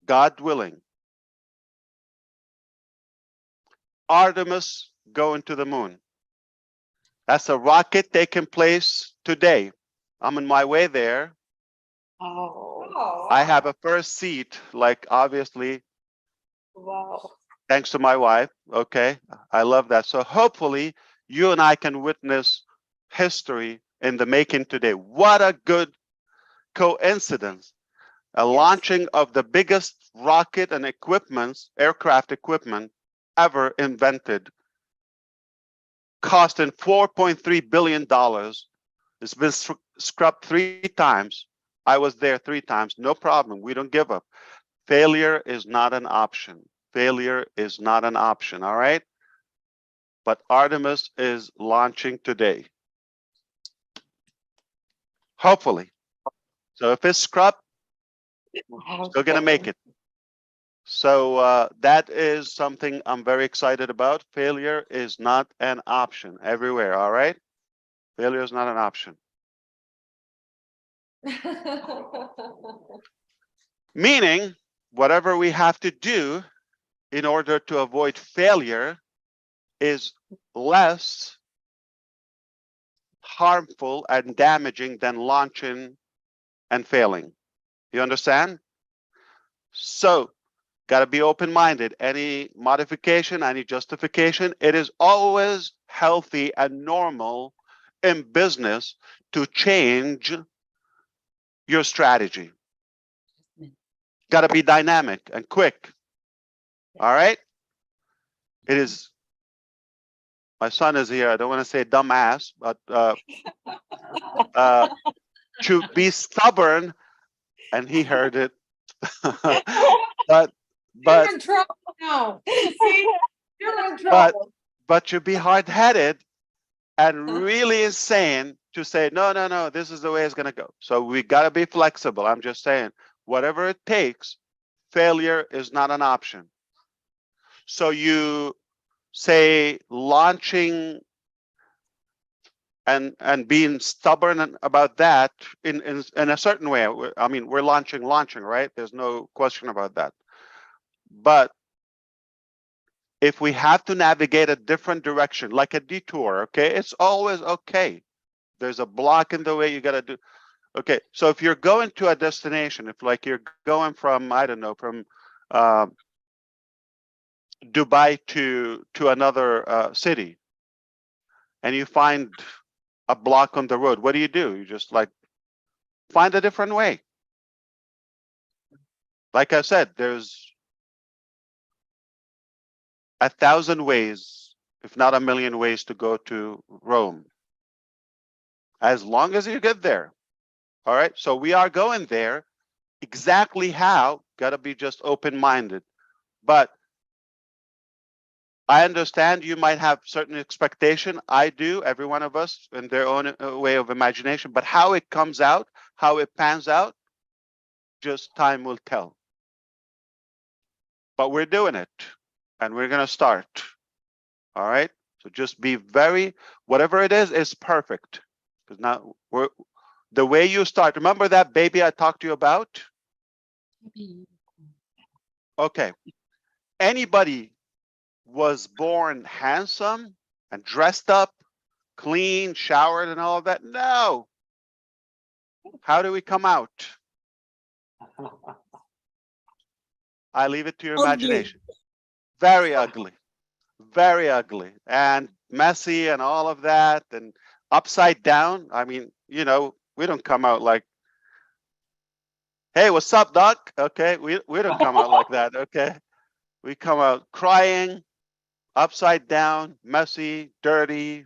God willing, Artemis going to the moon. That's a rocket taking place today. I'm on my way there. Oh, I have a first seat, like obviously, wow. thanks to my wife. Okay, I love that. So hopefully you and I can witness history in the making today. What a good coincidence. A launching of the biggest rocket and aircraft equipment ever invented, costing $4.3 billion. It's been scrubbed 3 times. I was there 3 times. No problem. We don't give up. Failure is not an option. Failure is not an option. All right. But Artemis is launching today. Hopefully. So if it's scrubbed, still going to make it. So that is something I'm very excited about. Failure is not an option everywhere. All right. Failure is not an option. Meaning, whatever we have to do in order to avoid failure is less harmful and damaging than launching and failing. You understand? So, got to be open-minded. Any modification, any justification, it is always healthy and normal in business to change your strategy. Got to be dynamic and quick. All right? It is, my son is here. I don't want to say dumbass, but to be stubborn, and he heard it. but You're in trouble now. See? You're in trouble. but to be hard-headed and really insane to say, no, this is the way it's going to go. So we got to be flexible. I'm just saying, whatever it takes, failure is not an option. So you say launching and being stubborn about that in a certain way. I mean, we're launching, right? There's no question about that. But if we have to navigate a different direction, like a detour, okay, it's always okay. There's a block in the way, you got to do. Okay, so if you're going to a destination, if like you're going from, I don't know, from Dubai to another city, and you find a block on the road, what do? You just like find a different way. Like I said, there's 1,000 ways, if not 1,000,000 ways to go to Rome. As long as you get there. All right. So we are going there. Exactly how, gotta be just open-minded. But I understand you might have certain expectation. I do, every one of us in their own way of imagination, but how it comes out, how it pans out, just time will tell. But we're doing it and we're gonna start. All right. So just be very, whatever it is perfect. Because now we're the way you start. Remember that baby I talked to you about? Okay. Anybody was born handsome and dressed up, clean, showered, and all of that? No. How do we come out? I leave it to your imagination. Very ugly, very ugly, and messy, and all of that, and upside down. I mean, you know, we don't come out like, hey, what's up, doc? Okay, we don't come out like that. Okay, we come out crying, upside down, messy, dirty.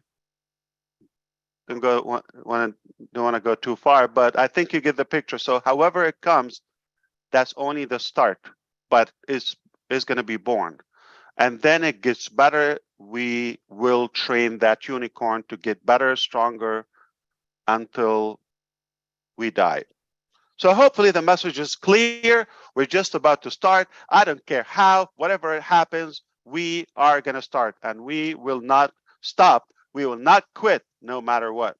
Don't want to go too far, but I think you get the picture. So however it comes, that's only the start, but is going to be born, and then it gets better. We will train that unicorn to get better, stronger, until we die. So hopefully the message is clear. We're just about to start. I don't care how, whatever happens, we are going to start, and we will not stop. We will not quit no matter what.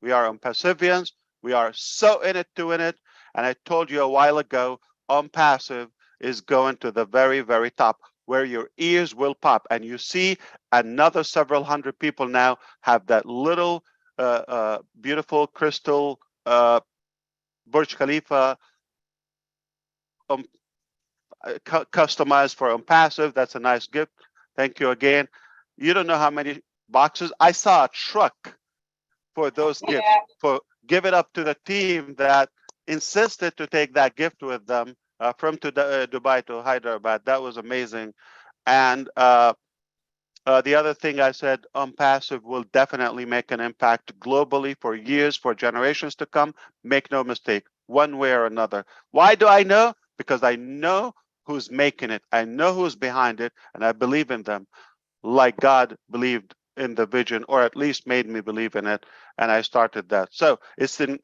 We are Onpassivians. We are so in it to win it. And I told you a while ago, Onpassive is going to the very, very top where your ears will pop. And you see another several hundred people now have that little beautiful crystal Burj Khalifa customized for Onpassive. That's a nice gift. Thank you again. You don't know how many boxes. I saw a truck for those gifts. For give it up to the team that insisted to take that gift with them from Dubai to Hyderabad. That was amazing. And the other thing I said, Onpassive will definitely make an impact globally for years, for generations to come. Make no mistake, one way or another. Why do I know? Because I know who's making it. I know who's behind it, and I believe in them like God believed in the vision, or at least made me believe in it, and I started that. So it's in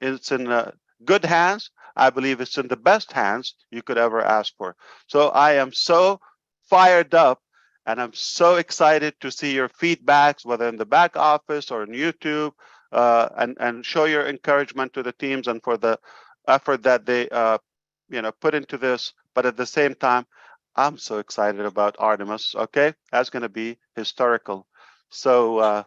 good hands. I believe it's in the best hands you could ever ask for. So I am so fired up, and I'm so excited to see your feedbacks, whether in the back office or on YouTube, and show your encouragement to the teams and for the effort that they put into this. But at the same time, I'm so excited about Artemis. Okay, that's going to be historical. So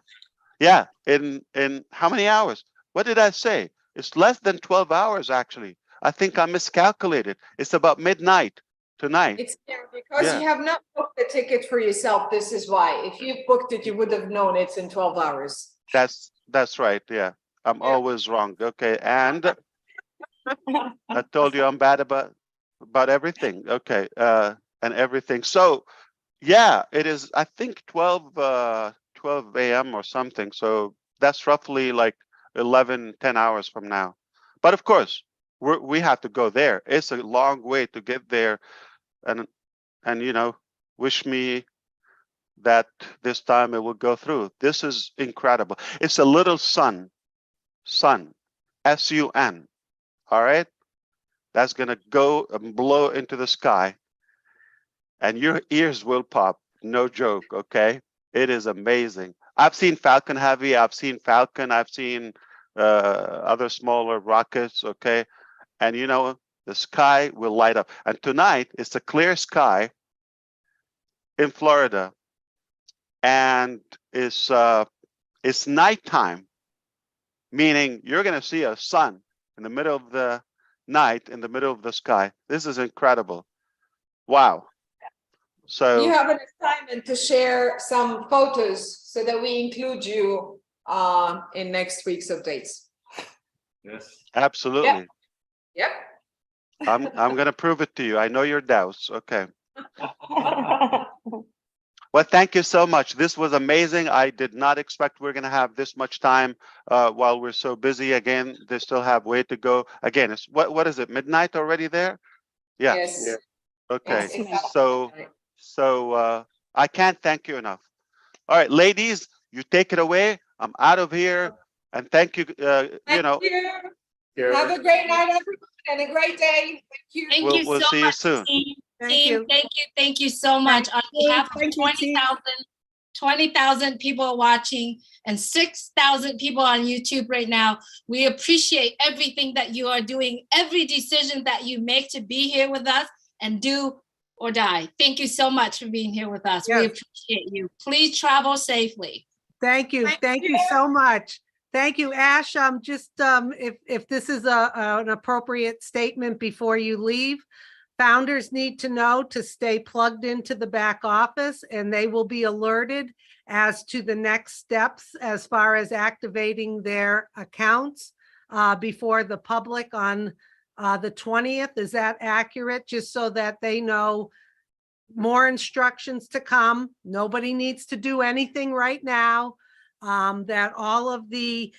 yeah, in how many hours? What did I say? It's less than 12 hours actually. I think I miscalculated. It's about midnight tonight. It's there because you have not booked the ticket for yourself. This is why. If you booked it, you would have known it's in 12 hours. That's right. Yeah, I'm always wrong. Okay, and I told you I'm bad about everything. Okay, and everything. So yeah, it is. I think 12 a.m. or something. So that's roughly like 10 hours from now. But of course, we have to go there. It's a long way to get there, and wish me that this time it will go through. This is incredible. It's a little sun, S-U-N. All right, that's gonna go and blow into the sky, and your ears will pop. No joke. Okay, it is amazing. I've seen Falcon Heavy. I've seen Falcon. I've seen other smaller rockets. Okay, and the sky will light up. And tonight it's a clear sky in Florida, and it's nighttime, meaning you're going to see a sun in the middle of the night, in the middle of the sky. This is incredible. Wow. So you have an assignment to share some photos so that we include you in next week's updates. Yes. absolutely. Yep. I'm gonna prove it to you. I know your doubts. Okay. Well, thank you so much. This was amazing. I did not expect we're going to have this much time while we're so busy. Again, they still have way to go. Again, it's what is it? Midnight already there? Yeah. Yes. Yeah. Okay. Yes, exactly. So I can't thank you enough. All right, ladies, you take it away. I'm out of here. And thank you. Thank you. Yeah. Have a great night, everyone, and a great day. Thank you. Thank you we'll so see you much, soon. team. Thank you. Thank you so much. On behalf of Thank you, team. 20,000 people watching and 6,000 people on YouTube right now, we appreciate everything that you are doing, every decision that you make to be here with us and do or die. Thank you so much for being here with us. We Yes. appreciate you. Please travel safely. Thank you. Thank you so much. Thank you, Ash. Just if this is an appropriate statement before you leave, founders need to know to stay plugged into the back office, and they will be alerted as to the next steps as far as activating their accounts before the public on the 20th. Is that accurate? Just so that they know more instructions to come. Nobody needs to do anything right now. That all of the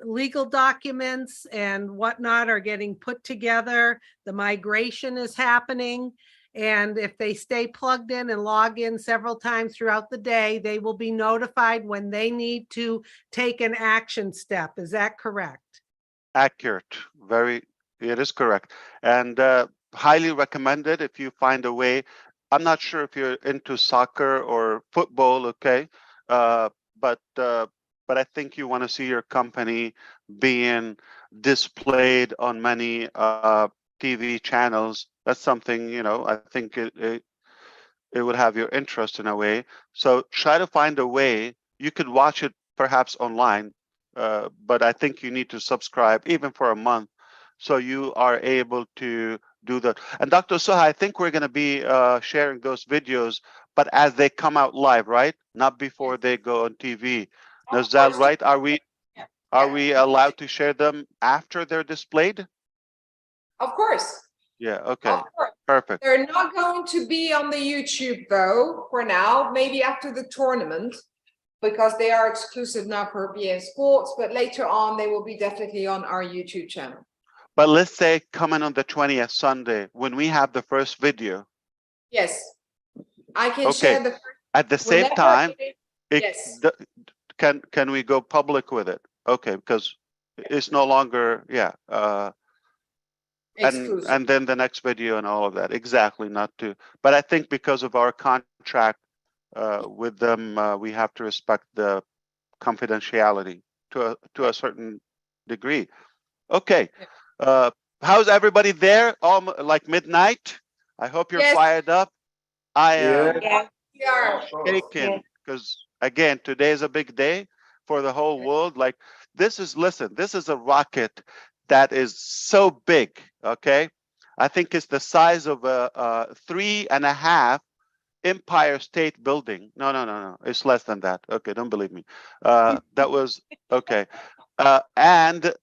legal documents and whatnot are getting put together. The migration is happening. And if they stay plugged in and log in several times throughout the day, they will be notified when they need to take an action step. Is that correct? Accurate. It is correct. And highly recommended if you find a way. I'm not sure if you're into soccer or football, okay? But I think you want to see your company being displayed on many TV channels. That's something, I think it would have your interest in a way. So try to find a way. You could watch it perhaps online, but I think you need to subscribe even for a month so you are able to do that. And Dr. Suha, I think we're going to be sharing those videos, but as they come out live, right? Not before they go on TV. Now, is that right? Are we allowed to share them after they're displayed? Of course. Yeah, okay, Of course. perfect. They're not going to be on the YouTube though, for now, maybe after the tournament, because they are exclusive now for BN Sports, but later on they will be definitely on our YouTube channel. But let's say coming on the 20th Sunday, when we have the first video. Yes, I can Okay. share the first. At the same Whenever time, yes. Can we go public with it? Okay, because it's no longer, Exclusive. and then the next video and all of that. Exactly, not to. But I think because of our contract with them, we have to respect the confidentiality to a certain degree. Okay. How's everybody there? Like midnight? I hope you're Yes. fired up. I am Yeah. We are. shaken because again, today is a big day for the whole world. Like this is a rocket that is so big. Okay, I think it's the size of a 3.5 Empire State Building. No, it's less than that. Okay, don't believe me. That was okay, and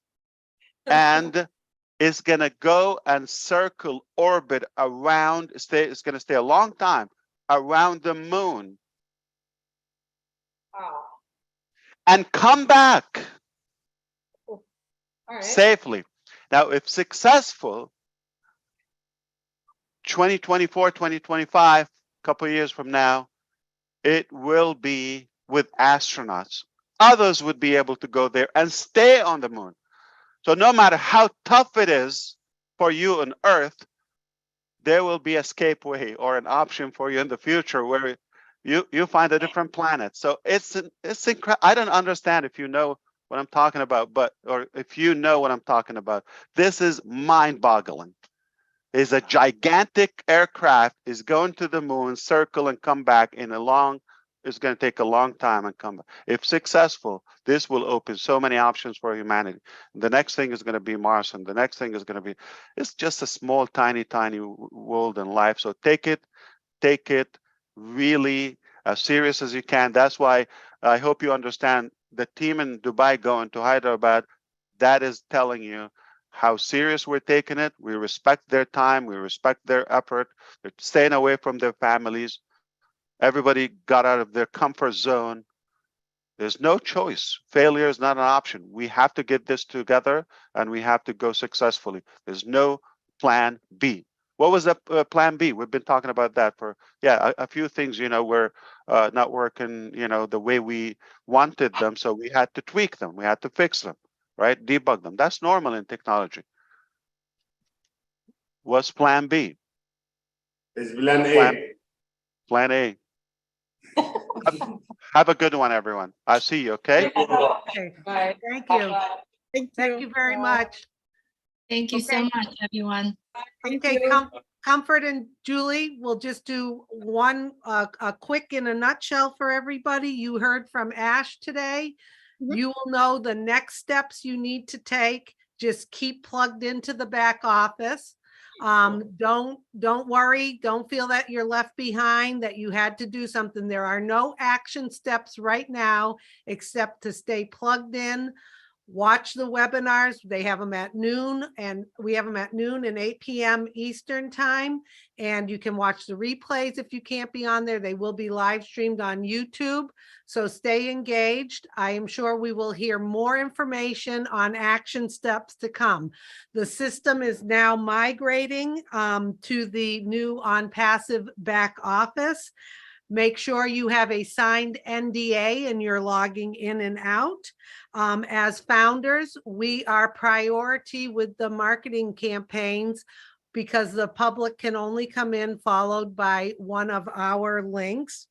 it's gonna go and circle, orbit around. It's gonna stay a long time around the moon Wow. and come back All right. safely. Now, if successful, 2024, 2025, a couple of years from now, it will be with astronauts. Others would be able to go there and stay on the moon. So no matter how tough it is for you on Earth, there will be escape way or an option for you in the future where you find a different planet. So it's incredible. I don't understand if you know what I'm talking about, or if you know what I'm talking about. This is mind-boggling. Is a gigantic aircraft is going to the moon, circle and come back in a long. It's going to take a long time and come back. If successful, this will open so many options for humanity. The next thing is going to be Mars, and the next thing is going to be. It's just a small, tiny world and life. So take it really as serious as you can. That's why I hope you understand the team in Dubai going to Hyderabad. That is telling you how serious we're taking it. We respect their time. We respect their effort. They're staying away from their families. Everybody got out of their comfort zone. There's no choice. Failure is not an option. We have to get this together and we have to go successfully. There's no plan B. What was the plan B? We've been talking about that for, a few things, were not working, the way we wanted them. So we had to tweak them. We had to fix them, right? Debug them. That's normal in technology. What's plan B? Is plan A. Plan A. Have a good one, everyone. I'll see you, okay? Okay, Bye. thank you. Thank Thank you very much. Thank you so Okay. much, everyone. Okay, Comfort and Julie, we'll just do one, a quick in a nutshell for everybody. You heard from Ash today. Mhm. You will know the next steps you need to take. Just keep plugged into the back office. Don't worry. Don't feel that you're left behind, that you had to do something. There are no action steps right now, except to stay plugged in. Watch the webinars. They have them at noon, and we have them at noon and 8 p.m. Eastern time. And you can watch the replays if you can't be on there. They will be live streamed on YouTube. So stay engaged. I am sure we will hear more information on action steps to come. The system is now migrating to the new Onpassive back office. Make sure you have a signed NDA and you're logging in and out. As founders, we are priority with the marketing campaigns because the public can only come in followed by one of our links.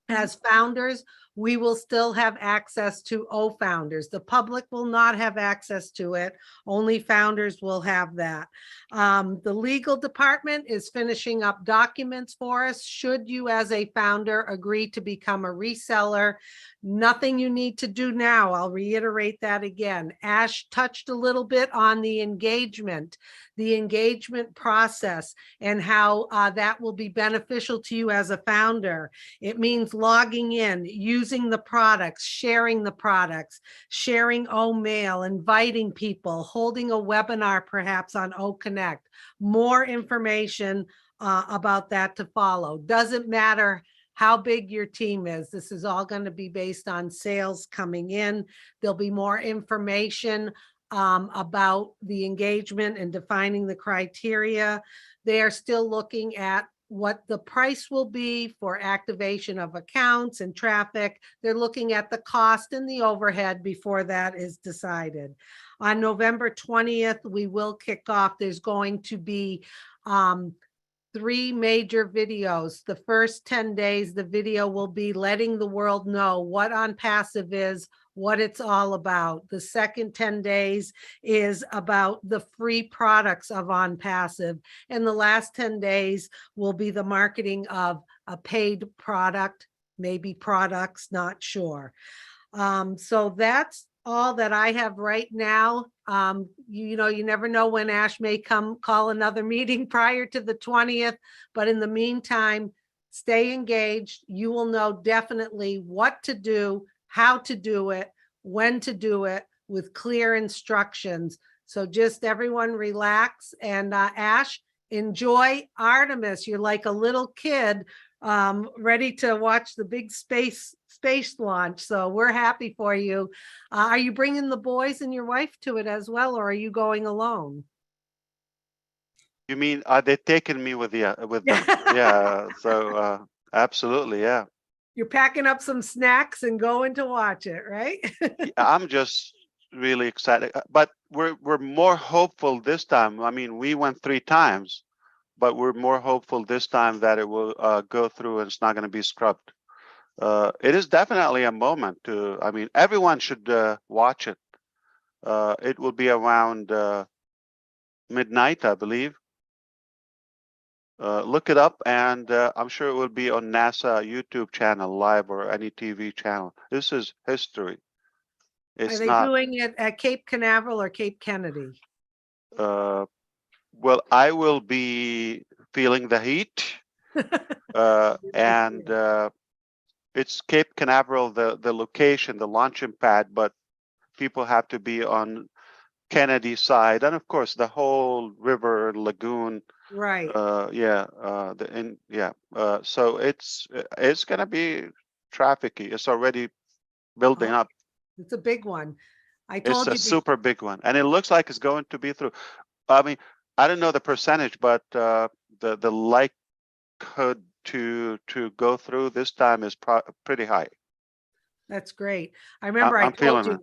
As founders, we will still have access to founders. The public will not have access to it. Only founders will have that. The legal department is finishing up documents for us. Should you as a founder agree to become a reseller, nothing you need to do now. I'll reiterate that again. Ash touched a little bit on the engagement process and how that will be beneficial to you as a founder. It means logging in, using the products, sharing O-Mail, inviting people, holding a webinar perhaps on O-Connect. More information about that to follow. Doesn't matter how big your team is. This is all going to be based on sales coming in. There'll be more information about the engagement and defining the criteria. They are still looking at what the price will be for activation of accounts and traffic. They're looking at the cost and the overhead before that is decided. On November 20th, we will kick off. There's going to be 3 major videos. The first 10 days, the video will be letting the world know what Onpassive is, what it's all about. The second 10 days is about the free products of Onpassive. And the last 10 days will be the marketing of a paid product, maybe products, not sure. So that's all that I have right now. You never know when Ash may call another meeting prior to the 20th, but in the meantime, stay engaged. You will know definitely what to do, how to do it, when to do it with clear instructions. So just everyone relax and Ash, enjoy Artemis. You're like a little kid ready to watch the big space launch. So we're happy for you. Are you bringing the boys and your wife to it as well, or are you going alone? You mean, are they taking me with them? Yeah, so absolutely, yeah. You're packing up some snacks and going to watch it, right? I'm just really excited, but we're more hopeful this time. I mean, we went 3 times, but we're more hopeful this time that it will go through and it's not going to be scrubbed. It is definitely a moment to, I mean, everyone should watch it. It will be around midnight, I believe. Look it up, and I'm sure it will be on NASA YouTube channel live or any TV channel. This is history. Are they doing it at Cape Canaveral or Cape Kennedy? Well, I will be feeling the heat, and it's Cape Canaveral, the location, the launching pad, but people have to be on Kennedy side, and of course the whole river lagoon. Right. So it's gonna be trafficy. It's already building Oh, up. it's a big one. I It's told a you. super big one, and it looks like it's going to be through. I mean, I don't know the percentage, but the likelihood to go through this time is pretty high. That's great. I remember I I'm told feeling you, it.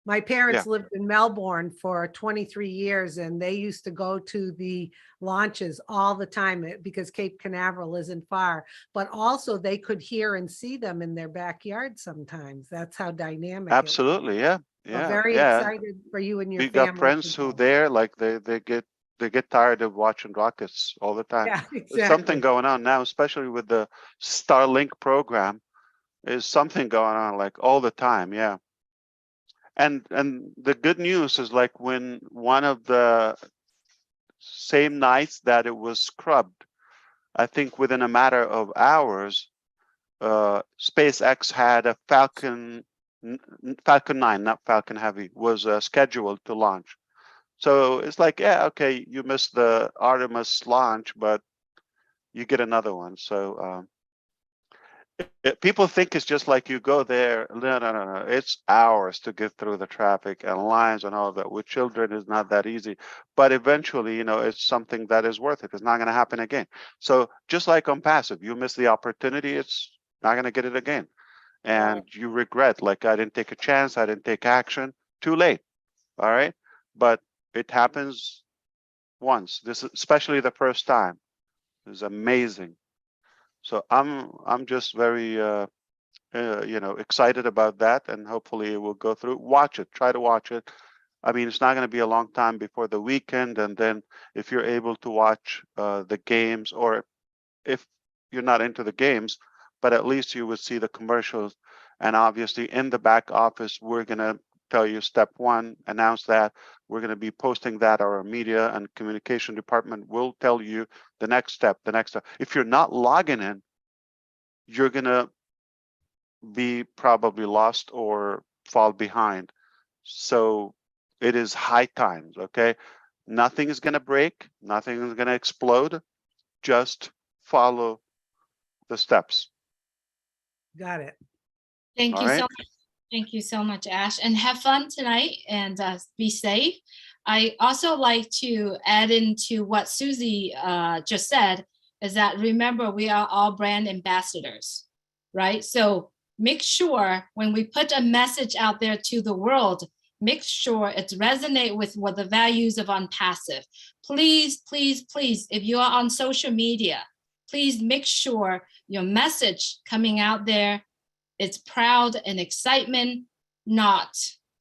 my parents Yeah. lived in Melbourne for 23 years and they used to go to the launches all the time because Cape Canaveral isn't far, but also they could hear and see them in their backyard sometimes. That's how dynamic it was. Absolutely, yeah, So yeah, very yeah. excited for you and your We got family. friends who there, like they get tired of watching rockets all the time. Yeah, There's something exactly. going on now, especially with the Starlink program. Is something going on like all the time, yeah. And the good news is like when one of the same nights that it was scrubbed, I think within a matter of hours, SpaceX had a Falcon 9, not Falcon Heavy, was scheduled to launch. So it's like, yeah, okay, you missed the Artemis launch, but you get another one. So people think it's just like you go there. No, no, no, no. It's hours to get through the traffic and lines and all that. With children, is not that easy. But eventually, it's something that is worth it. It's not going to happen again. So just like Onpassive, you miss the opportunity, it's not going to get it again. And you regret, like, I didn't take a chance, I didn't take action. Too late. All right. But it happens once. This is especially the first time. It's amazing. So I'm just very excited about that, and hopefully it will go through. Watch it, try to watch it. I mean, it's not going to be a long time before the weekend, and then if you're able to watch the games, or if you're not into the games, but at least you would see the commercials. And obviously in the back office, we're going to tell you step one, announce that. We're going to be posting that. Our media and communication department will tell you the next step, If you're not logging in, you're going to be probably lost or fall behind. So it is high times, okay? Nothing is going to break. Nothing is going to explode. Just follow the steps. Got it. Thank All you so right. much. Thank you so much, Ash, and have fun tonight and be safe. I also like to add into what Susie just said, is that remember, we are all brand ambassadors, right? So make sure when we put a message out there to the world, make sure it resonates with what the values of Onpassive. Please, please, please, if you are on social media, please make sure your message coming out there, it's proud and excitement, not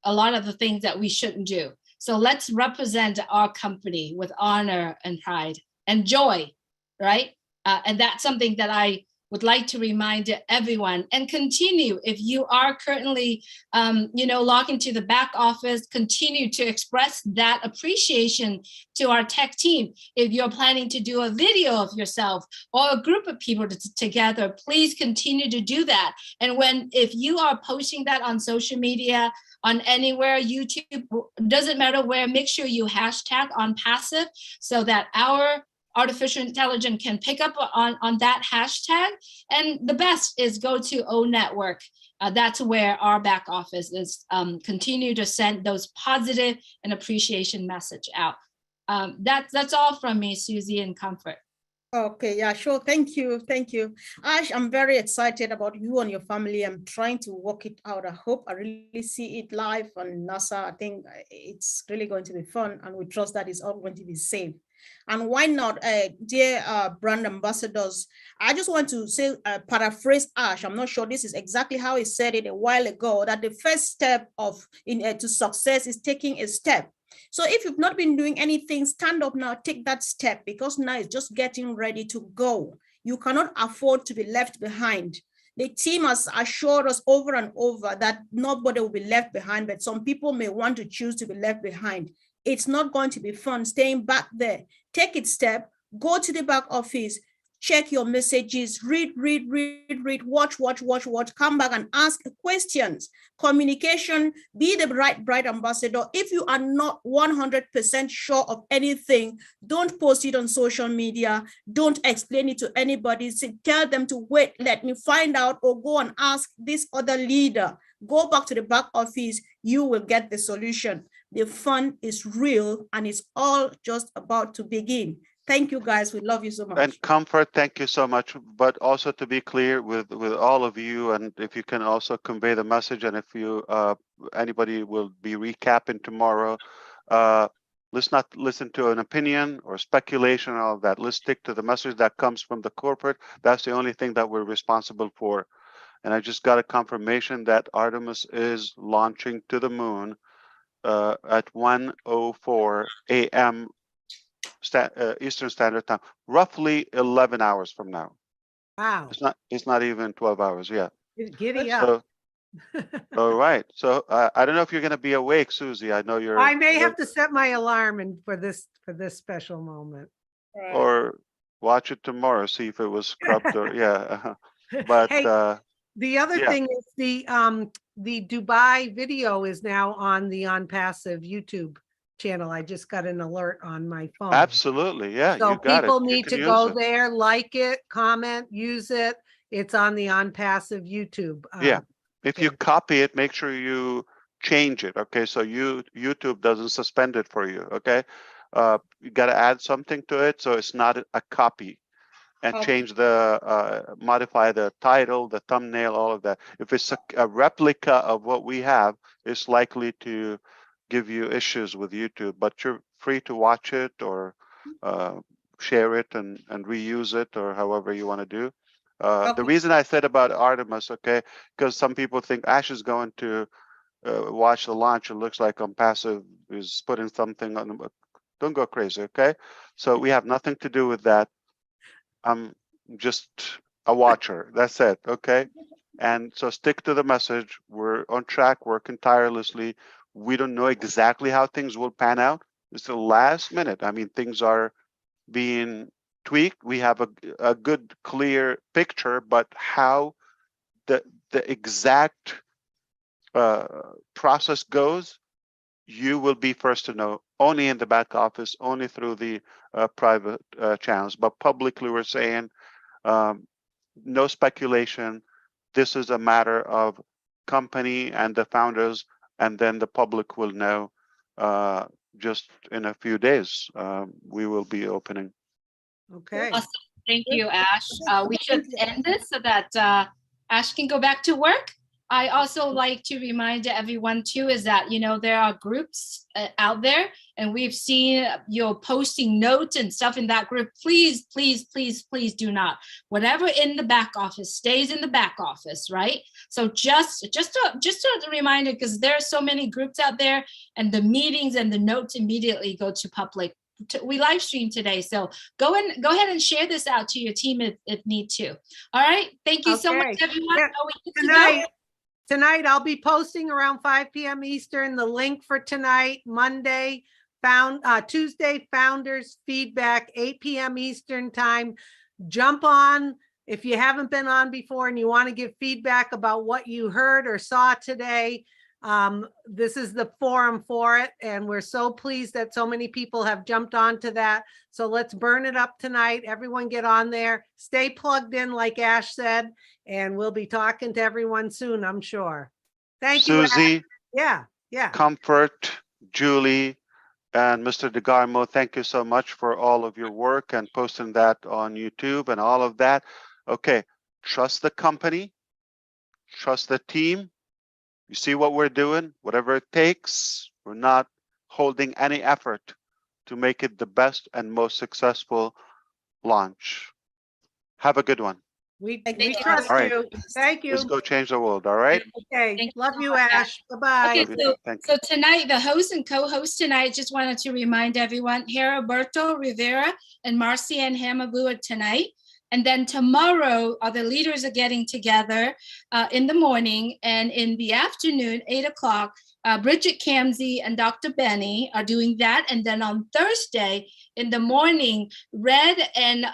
a lot of the things that we shouldn't do. So let's represent our company with honor and pride and joy, right? And that's something that I would like to remind everyone, and continue. If you are currently, logged into the back office, continue to express that appreciation to our tech team. If you're planning to do a video of yourself or a group of people together, please continue to do that. And if you are posting that on social media, on anywhere, YouTube, doesn't matter where, make sure you hashtag Onpassive so that our artificial intelligence can pick up on that hashtag. And the best is go to O Network. That's where our back office is continue to send those positive and appreciation message out. That's all from me, Susie, and Comfort. Okay, yeah, sure. Thank you. Thank you. Ash, I'm very excited about you and your family. I'm trying to work it out. I hope I really see it live on NASA. I think it's really going to be fun, and we trust that it's all going to be safe. And why not, dear brand ambassadors, I just want to say, paraphrase Ash. I'm not sure this is exactly how he said it a while ago, that the first step to success is taking a step. So if you've not been doing anything, stand up now, take that step, because now it's just getting ready to go. You cannot afford to be left behind. The team has assured us over and over that nobody will be left behind, but some people may want to choose to be left behind. It's not going to be fun staying back there. Take it step, go to the back office, check your messages, read, watch, come back and ask questions. Communication, be the right bright ambassador. If you are not 100% sure of anything, don't post it on social media. Don't explain it to anybody. Tell them to wait, let me find out, or go and ask this other leader. Go back to the back office, you will get the solution. The fun is real and it's all just about to begin. Thank you, guys. We love you so much. And Comfort, thank you so much. But also to be clear with all of you, and if you can also convey the message, and if you anybody will be recapping tomorrow, let's not listen to an opinion or speculation or all of that. Let's stick to the message that comes from the corporate. That's the only thing that we're responsible for. And I just got a confirmation that Artemis is launching to the moon at 1:04 a.m. Eastern Standard Time, roughly 11 hours from now. Wow. It's not even 12 hours. Yeah. Giddy up. So, all right. So I don't know if you're going to be awake, Susie. I know you're. I may have to set my alarm for this special moment. Or watch it tomorrow, see if it was scrubbed or yeah. But hey, the other yeah. thing is the Dubai video is now on the Onpassive YouTube channel. I just got an alert on my phone. Absolutely. Yeah. So you got people it. need to go there, like it, comment, use it. It's on the Onpassive YouTube. Yeah. If you copy it, make sure you change it. Okay. So YouTube doesn't suspend it for you. Okay. You got to add something to it. So it's not a copy, and change modify the title, the thumbnail, all of that. If it's a replica of what we have, it's likely to give you issues with YouTube, but you're free to watch it or share it and reuse it, or however you want to do. The reason I said about Artemis, okay, because some people think Ash is going to watch the launch. It looks like Onpassive is putting something on. Don't go crazy, okay? So we have nothing to do with that. I'm just a watcher. That's it, okay? And so stick to the message. We're on track, working tirelessly. We don't know exactly how things will pan out. It's the last minute. I mean, things are being tweaked. We have a good, clear picture, but how the exact process goes, you will be first to know, only in the back office, only through the private channels. But publicly, we're saying no speculation. This is a matter of company and the founders, and then the public will know just in a few days. We will be opening. Okay. Awesome. Thank you, Ash. We should end this so that Ash can go back to work. I also like to remind everyone too is that, you know, there are groups out there, and we've seen you posting notes and stuff in that group. Please, please, please, please do not. Whatever in the back office stays in the back office, right? So just a reminder, because there are so many groups out there, and the meetings and the notes immediately go to public. We live stream today, so go ahead and share this out to your team if need to. All right, thank you so much, everyone. Yeah. Tonight, I'll be posting around 5 p.m. Eastern, the link for tonight, Monday, Tuesday, Founders Feedback, 8 p.m. Eastern time. Jump on if you haven't been on before and you want to give feedback about what you heard or saw today. This is the forum for it, and we're so pleased that so many people have jumped onto that. So let's burn it up tonight. Everyone get on there, stay plugged in, like Ash said, and we'll be talking to everyone soon, I'm sure. Thank you, Susie. Ash. Yeah. Comfort, Julie, and Mr. DeGarmo, thank you so much for all of your work and posting that on YouTube and all of that. Okay, trust the company, trust the team. You see what we're doing, whatever it takes. We're not holding any effort to make it the best and most successful launch. Have a good one. We trust you. Thank you. Let's go change the world, all right? Okay, love you, Ash. Bye-bye. Okay, so tonight, the host and co-host tonight, just wanted to remind everyone, Heriberto Rivera and Marcianne Hamabu are tonight. And then tomorrow, the leaders are getting together in the morning, and in the afternoon, 8 o'clock, Bridget Camsey and Dr. Benny are doing that. And then on Thursday in the morning, Red and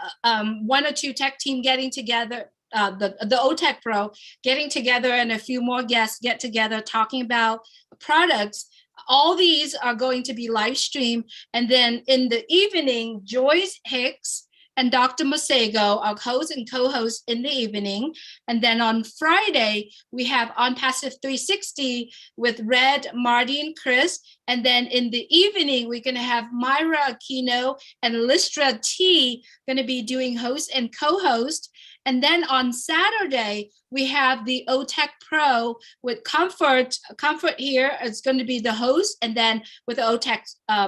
one or two tech team getting together, the OTech Pro getting together, and a few more guests get together talking about products. All these are going to be live streamed. And then in the evening, Joyce Hicks and Dr. Masego are host and co-host in the evening. And then on Friday, we have Onpassive 360 with Red, Marty, and Chris. And then in the evening, we're going to have Myra Aquino and Listra T going to be doing host and co-host. And then on Saturday, we have the OTech Pro with Comfort. Comfort here is going to be the host, and then with the OTech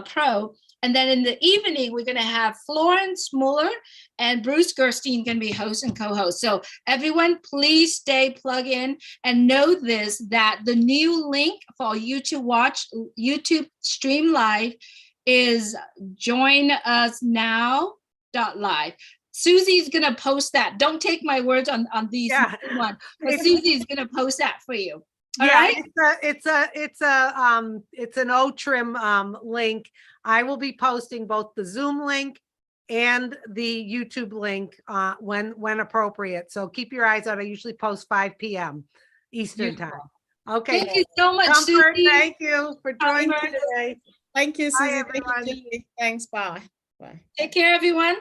Pro. And then in the evening, we're going to have Florence Muller and Bruce Gerstein going to be host and co-host. So everyone, please stay plugged in and know this, that the new link for you to watch YouTube stream live is joinusnow.live. Susie's going to post that. Don't take my words on these one, but Susie's going to post that for you. All right. It's an OTrim link. I will be posting both the Zoom link and the YouTube link when appropriate. So keep your eyes out. I usually post 5 p.m. Eastern time. Okay. Thank you so much, Comfort, Susie. thank you for joining today. Thank you, Bye, Susie. everyone. Thank you. Thanks. Bye. Bye. Take care, everyone.